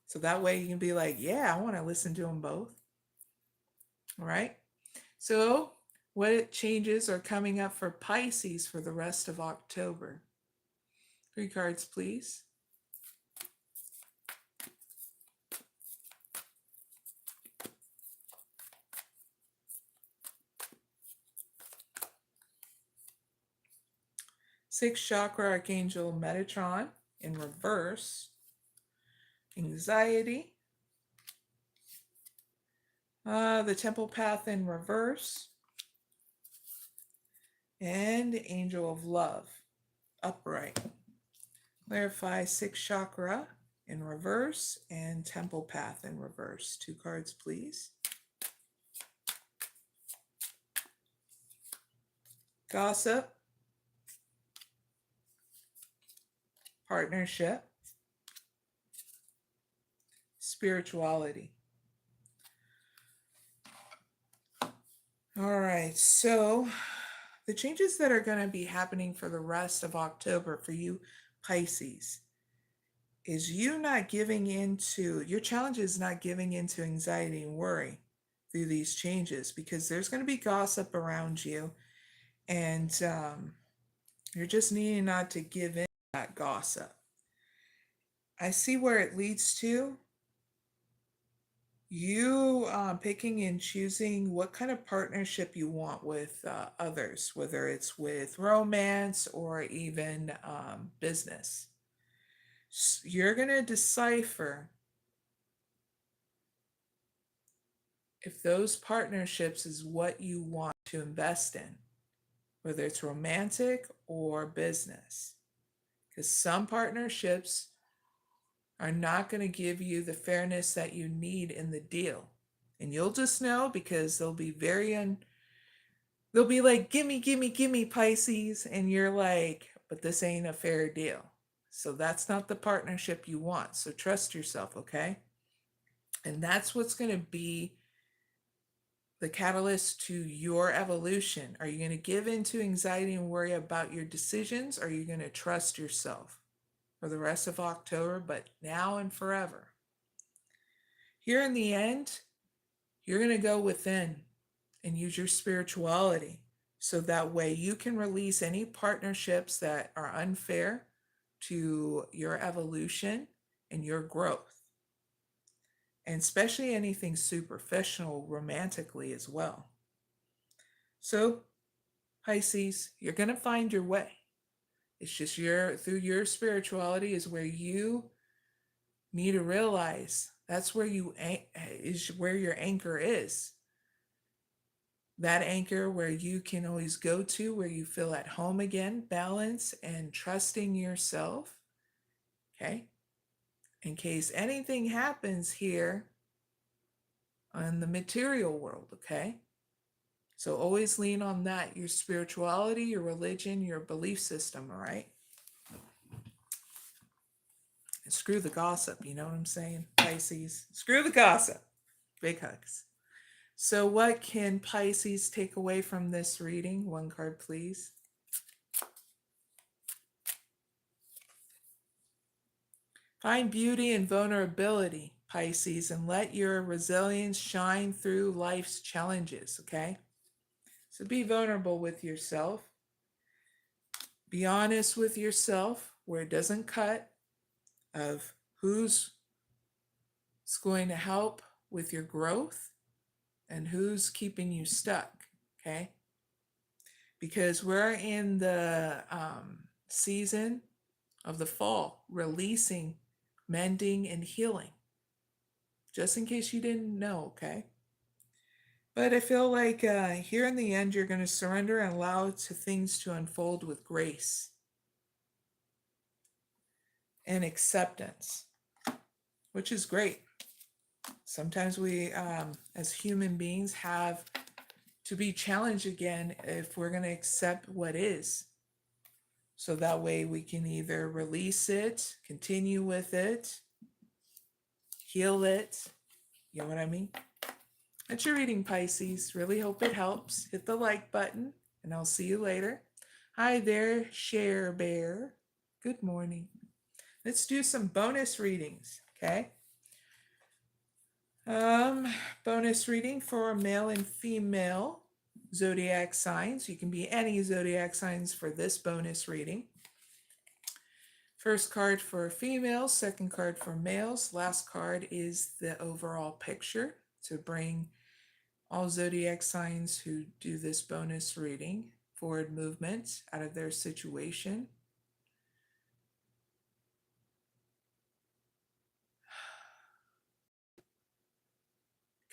So that way you can be like, yeah, I want to listen to them both. All right. So what changes are coming up for Pisces for the rest of October? 3 cards, please. Sixth chakra, Archangel Metatron in reverse. Anxiety. The Temple Path in reverse. And Angel of Love upright. Clarify sixth chakra in reverse and Temple Path in reverse. 2 cards, please. Gossip. Partnership. Spirituality. All right, so the changes that are going to be happening for the rest of October for you Pisces is you not giving into, your challenge is not giving into anxiety and worry through these changes, because there's going to be gossip around you, and you're just needing not to give in to that gossip. I see where it leads to. You picking and choosing what kind of partnership you want with others, whether it's with romance or even business. You're going to decipher if those partnerships is what you want to invest in, whether it's romantic or business. Because some partnerships are not going to give you the fairness that you need in the deal. And you'll just know, because they'll be they'll be like, gimme, gimme, gimme, Pisces. And you're like, but this ain't a fair deal. So that's not the partnership you want. So trust yourself, okay? And that's what's going to be the catalyst to your evolution. Are you going to give into anxiety and worry about your decisions? Or are you going to trust yourself for the rest of October, but now and forever? Here in the end, you're going to go within and use your spirituality, so that way you can release any partnerships that are unfair to your evolution and your growth. And especially anything superficial romantically as well. So, Pisces, you're going to find your way. It's just through your spirituality is where you need to realize that's where is where your anchor is. That anchor where you can always go to, where you feel at home again, balance and trusting yourself. Okay? In case anything happens here on the material world, okay? So always lean on that, your spirituality, your religion, your belief system, all right? And screw the gossip, you know what I'm saying, Pisces? Screw the gossip. Big hugs. So what can Pisces take away from this reading? 1 card, please. Find beauty and vulnerability, Pisces, and let your resilience shine through life's challenges, okay? So be vulnerable with yourself. Be honest with yourself where it doesn't cut, of who's It's going to help with your growth and who's keeping you stuck, okay? Because we're in the season of the fall, releasing, mending, and healing. Just in case you didn't know, okay? But I feel like here in the end, you're going to surrender and allow things to unfold with grace and acceptance, which is great. Sometimes we, as human beings, have to be challenged again if we're going to accept what is. So that way we can either release it, continue with it, heal it. You know what I mean? That's your reading, Pisces. Really hope it helps. Hit the like button, and I'll see you later. Hi there, Share Bear. Good morning. Let's do some bonus readings, okay? Bonus reading for male and female zodiac signs. You can be any zodiac signs for this bonus reading. First card for females, second card for males. Last card is the overall picture to bring all zodiac signs who do this bonus reading forward movement out of their situation.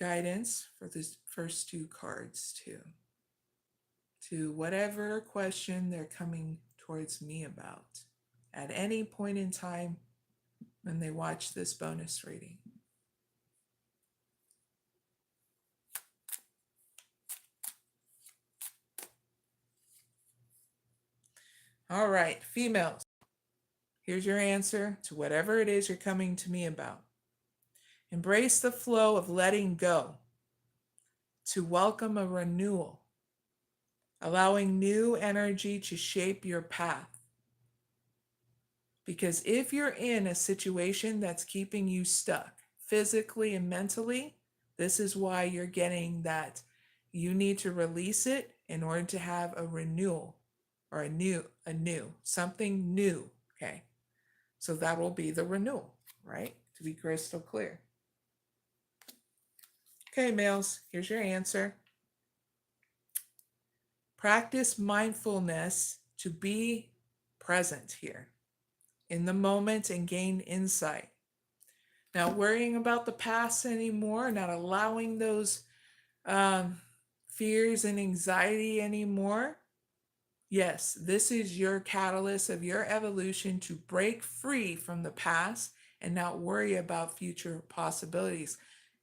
Guidance for the first two cards too. To whatever question they're coming towards me about at any point in time when they watch this bonus reading. All right, females, here's your answer to whatever it is you're coming to me about. Embrace the flow of letting go to welcome a renewal, allowing new energy to shape your path. Because if you're in a situation that's keeping you stuck physically and mentally, this is why you're getting that you need to release it in order to have a renewal or something new, okay? So that will be the renewal, right? To be crystal clear. Okay, males, here's your answer. Practice mindfulness to be present here in the moment and gain insight. Not worrying about the past anymore, not allowing those fears and anxiety anymore. Yes, this is your catalyst of your evolution to break free from the past and not worry about future possibilities,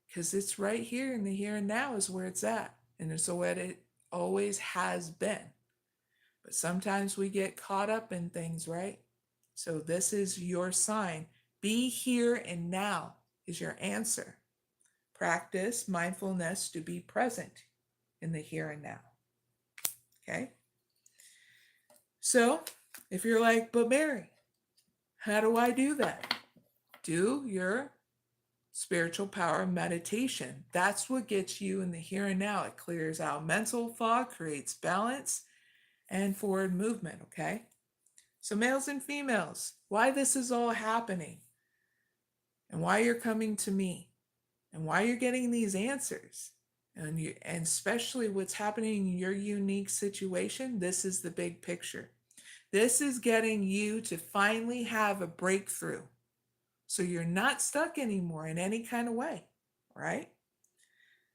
because it's right here in the here and now is where it's at, and it's what it always has been. But sometimes we get caught up in things, right? So this is your sign. Be here and now is your answer. Practice mindfulness to be present in the here and now. Okay? So if you're like, but Mary, how do I do that? Do your spiritual power meditation. That's what gets you in the here and now. It clears out mental fog, creates balance, and forward movement, okay? So males and females, why this is all happening, and why you're coming to me, and why you're getting these answers, and especially what's happening in your unique situation, this is the big picture. This is getting you to finally have a breakthrough. So you're not stuck anymore in any kind of way, right?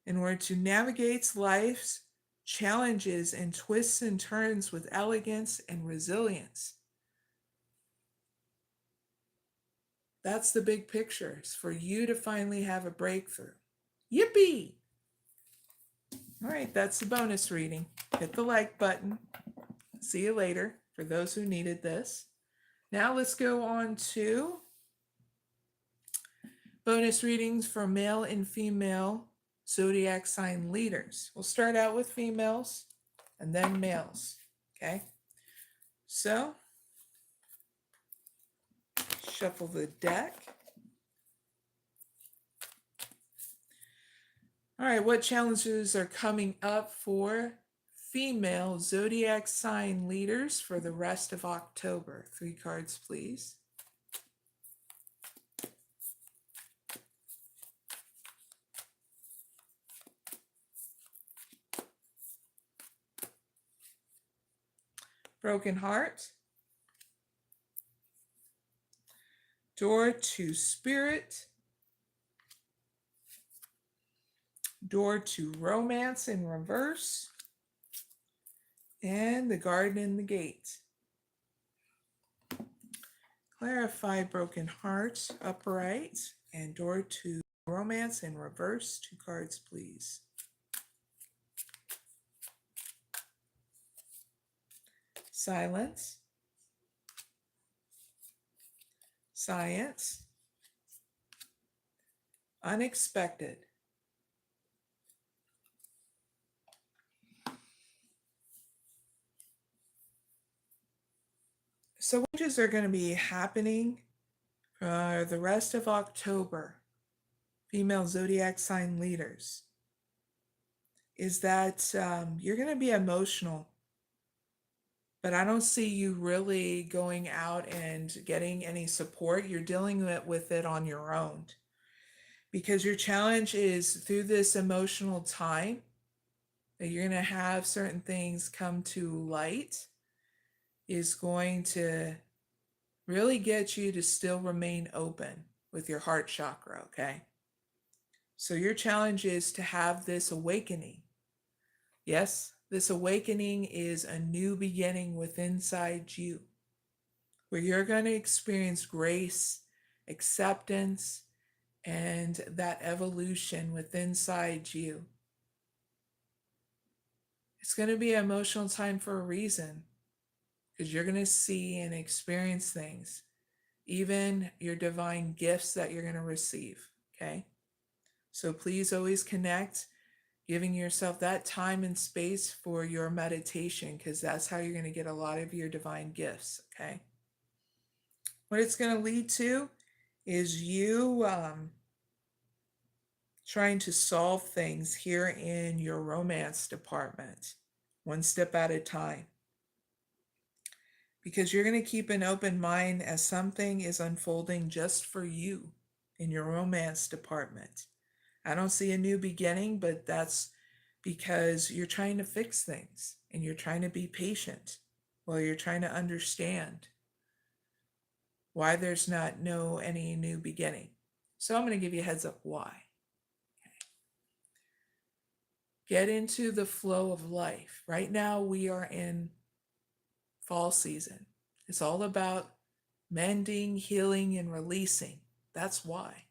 In order to navigate life's challenges and twists and turns with elegance and resilience. That's the big picture, is for you to finally have a breakthrough. Yippee! All right, that's the bonus reading. Hit the like button. See you later for those who needed this. Now let's go on to bonus readings for male and female zodiac sign leaders. We'll start out with females and then males, okay? So, shuffle the deck. All right, what challenges are coming up for female zodiac sign leaders for the rest of October? 3 cards, please. broken heart. Door to spirit. Door to romance in reverse. And the garden and the gate. Clarify broken heart upright and door to romance in reverse. 2 cards, please. Silence. Science. Unexpected. So changes are going to be happening for the rest of October. Female zodiac sign leaders. Is that you're going to be emotional, but I don't see you really going out and getting any support. You're dealing with it on your own, because your challenge is through this emotional time that you're going to have certain things come to light is going to really get you to still remain open with your heart chakra, okay? So your challenge is to have this awakening. Yes, this awakening is a new beginning within inside you, where you're going to experience grace, acceptance, and that evolution within inside you. It's going to be an emotional time for a reason, because you're going to see and experience things, even your divine gifts that you're going to receive, okay? So please always connect, giving yourself that time and space for your meditation, because that's how you're going to get a lot of your divine gifts, okay? What it's going to lead to is you trying to solve things here in your romance department, one step at a time. Because you're going to keep an open mind as something is unfolding just for you in your romance department. I don't see a new beginning, but that's because you're trying to fix things and you're trying to be patient while you're trying to understand why there's not any new beginning. So I'm going to give you a heads up why. Okay. Get into the flow of life. Right now we are in fall season. It's all about mending, healing, and releasing. That's why.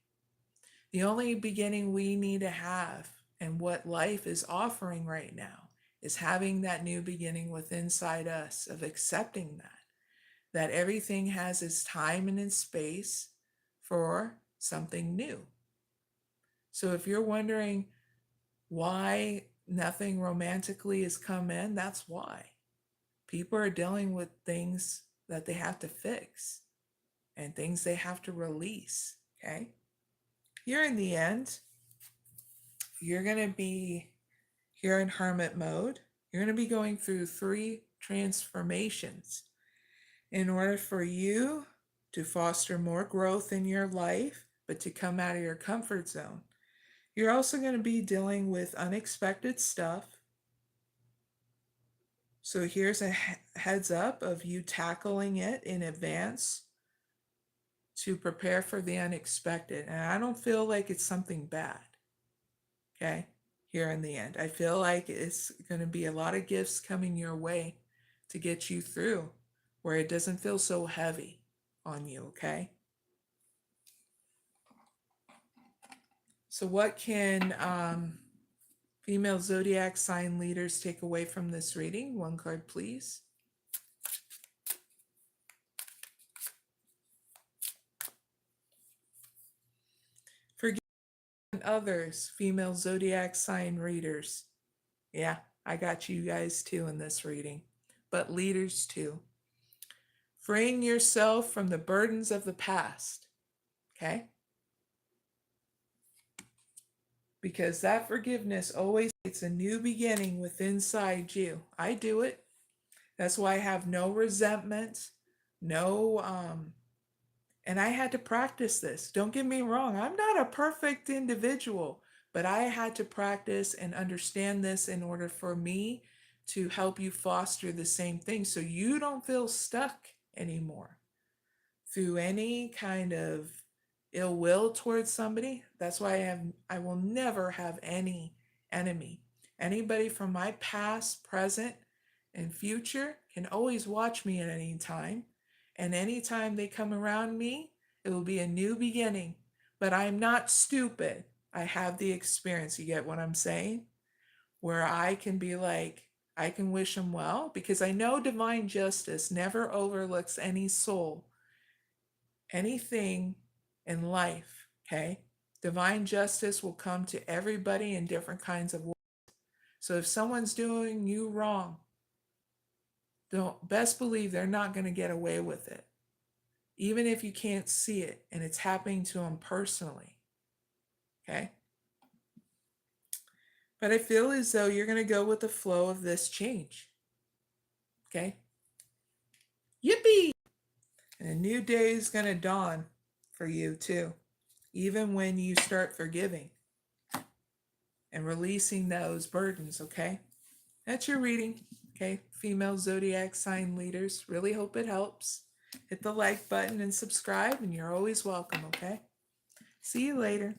The only beginning we need to have, and what life is offering right now, is having that new beginning within inside us, of accepting that everything has its time and its space for something new. So if you're wondering why nothing romantically has come in, that's why. People are dealing with things that they have to fix and things they have to release, okay? Here in the end, you're going to be here in hermit mode. You're going to be going through 3 transformations in order for you to foster more growth in your life, but to come out of your comfort zone. You're also going to be dealing with unexpected stuff. So here's a heads up of you tackling it in advance to prepare for the unexpected. And I don't feel like it's something bad, okay, here in the end. I feel like it's going to be a lot of gifts coming your way to get you through where it doesn't feel so heavy on you, okay? So what can female zodiac sign leaders take away from this reading? 1 card, please. Forgive others, female zodiac sign readers. Yeah, I got you guys too in this reading, but leaders too. Freeing yourself from the burdens of the past, okay? Because that forgiveness always creates a new beginning within inside you. I do it. That's why I have no resentment, and I had to practice this. Don't get me wrong. I'm not a perfect individual, but I had to practice and understand this in order for me to help you foster the same thing so you don't feel stuck anymore through any kind of ill will towards somebody. That's why I will never have any enemy. Anybody from my past, present, and future can always watch me at any time. And anytime they come around me, it will be a new beginning. But I'm not stupid. I have the experience. You get what I'm saying? Where I can be like, I can wish them well because I know divine justice never overlooks any soul, anything in life, okay? Divine justice will come to everybody in different kinds of ways. So if someone's doing you wrong, don't best believe they're not going to get away with it, even if you can't see it and it's happening to them personally, okay? But I feel as though you're going to go with the flow of this change, okay? Yippee! And a new day is going to dawn for you too, even when you start forgiving and releasing those burdens, okay? That's your reading, okay? Female zodiac sign leaders. Really hope it helps. Hit the like button and subscribe, and you're always welcome, okay? See you later.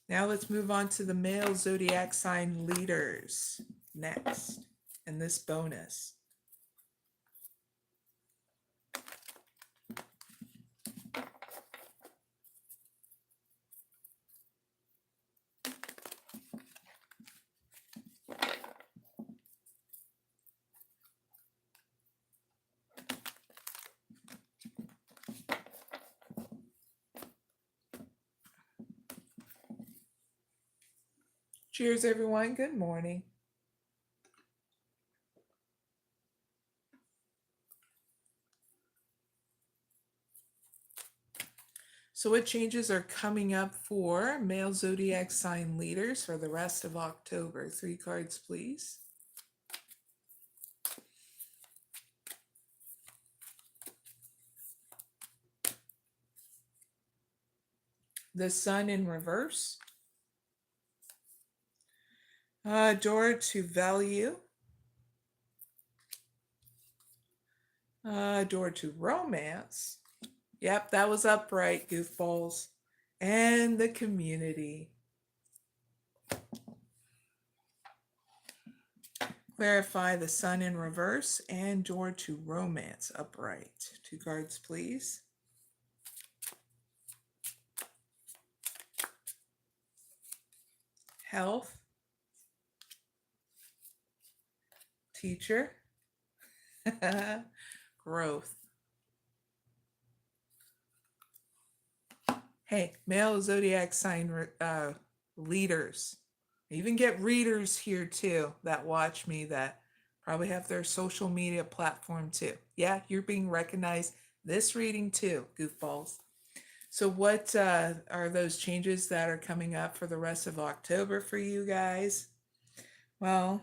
Now let's move on to the male zodiac sign leaders next in this bonus. Cheers, everyone. Good morning. So what changes are coming up for male zodiac sign leaders for the rest of October? 3 cards, please. The Sun in reverse. Door to value. Door to romance. Yep, that was upright, goofballs. And the community. Clarify the Sun in reverse and door to romance upright. 2 cards, please. Health. Teacher. Growth. Hey, male zodiac sign leaders. I even get readers here too that watch me that probably have their social media platform too. Yeah, you're being recognized this reading too, goofballs. So what are those changes that are coming up for the rest of October for you guys? Well,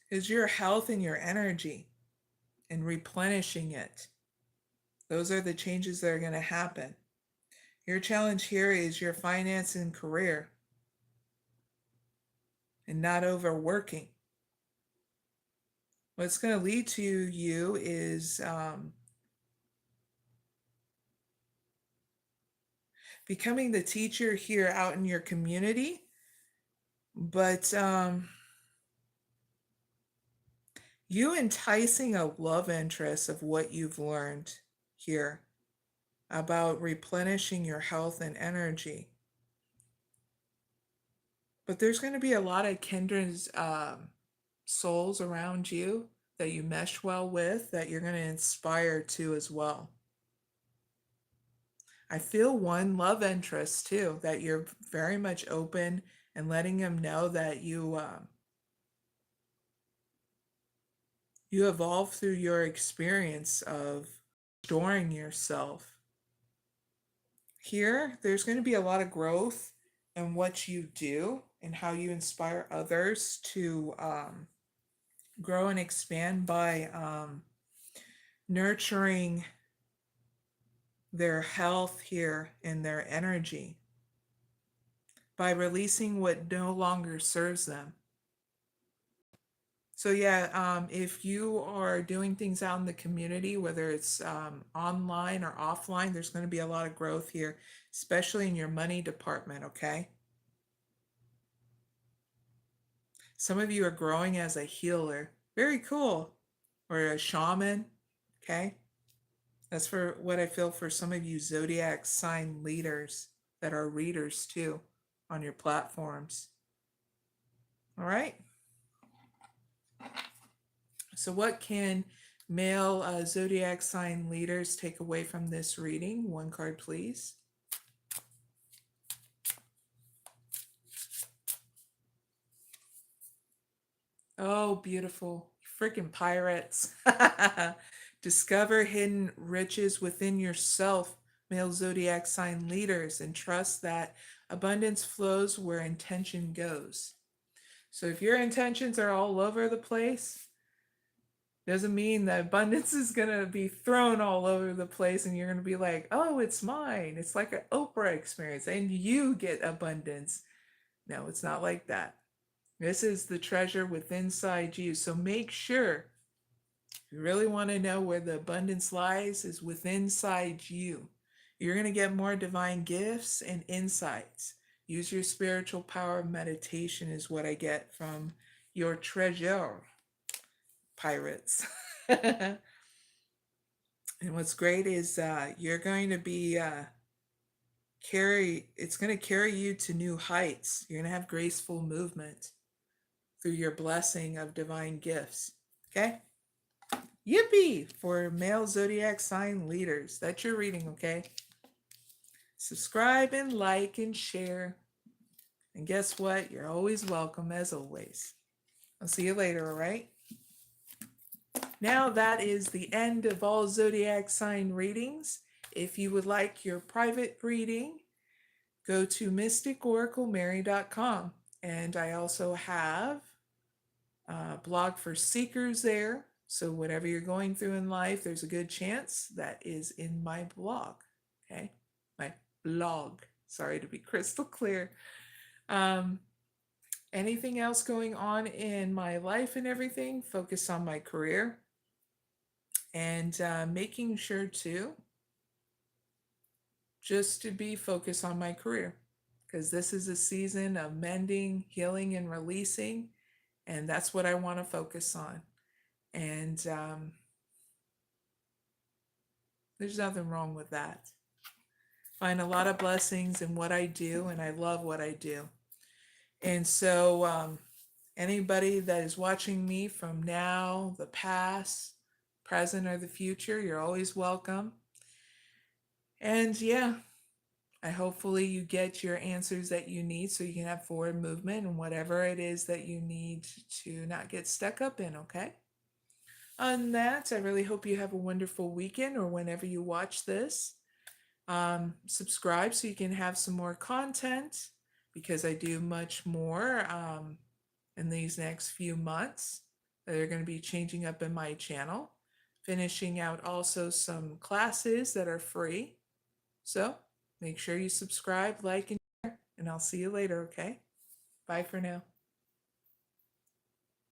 is your health and your energy and replenishing it. Those are the changes that are going to happen. Your challenge here is your finance and career and not overworking. What's going to lead to you is becoming the teacher here out in your community, but you enticing a love interest of what you've learned here about replenishing your health and energy. But there's going to be a lot of kindred souls around you that you mesh well with that you're going to inspire to as well. I feel one love interest too, that you're very much open and letting them know that you evolve through your experience of storing yourself. Here, there's going to be a lot of growth in what you do and how you inspire others to grow and expand by nurturing their health here and their energy. by releasing what no longer serves them. So yeah, if you are doing things out in the community, whether it's online or offline, there's going to be a lot of growth here, especially in your money department, okay? Some of you are growing as a healer. Very cool. Or a shaman, okay? That's for what I feel for some of you zodiac sign leaders that are readers too on your platforms. All right? So what can male zodiac sign leaders take away from this reading? One card, please. Oh, beautiful. Freaking pirates. Discover hidden riches within yourself, male zodiac sign leaders, and trust that abundance flows where intention goes. So if your intentions are all over the place, doesn't mean that abundance is going to be thrown all over the place and you're going to be like, oh, it's mine. It's like an Oprah experience and you get abundance. No, it's not like that. This is the treasure within inside you. So make sure, if you really want to know where the abundance lies, is within inside you. You're going to get more divine gifts and insights. Use your spiritual power of meditation is what I get from your treasure, pirates. And what's great is you're going to be it's going to carry you to new heights. You're going to have graceful movement through your blessing of divine gifts. Okay? Yippee for male zodiac sign leaders. That's your reading, okay? Subscribe and like and share. And guess what? You're always welcome as always. I'll see you later, all right? Now that is the end of all zodiac sign readings. If you would like your private reading, go to mysticoraclemary.com. And I also have a blog for seekers there. So whatever you're going through in life, there's a good chance that is in my blog. Okay? My blog. Sorry to be crystal clear. Anything else going on in my life and everything, focus on my career. And making sure too, just to be focused on my career. Because this is a season of mending, healing, and releasing. And that's what I want to focus on. And there's nothing wrong with that. Find a lot of blessings in what I do, and I love what I do. And so anybody that is watching me from now, the past, present, or the future, you're always welcome. And yeah, hopefully you get your answers that you need so you can have forward movement and whatever it is that you need to not get stuck up in, okay? On that, I really hope you have a wonderful weekend or whenever you watch this. Subscribe so you can have some more content because I do much more in these next few months that are going to be changing up in my channel. Finishing out also some classes that are free. So make sure you subscribe, like, and share, and I'll see you later, okay? Bye for now.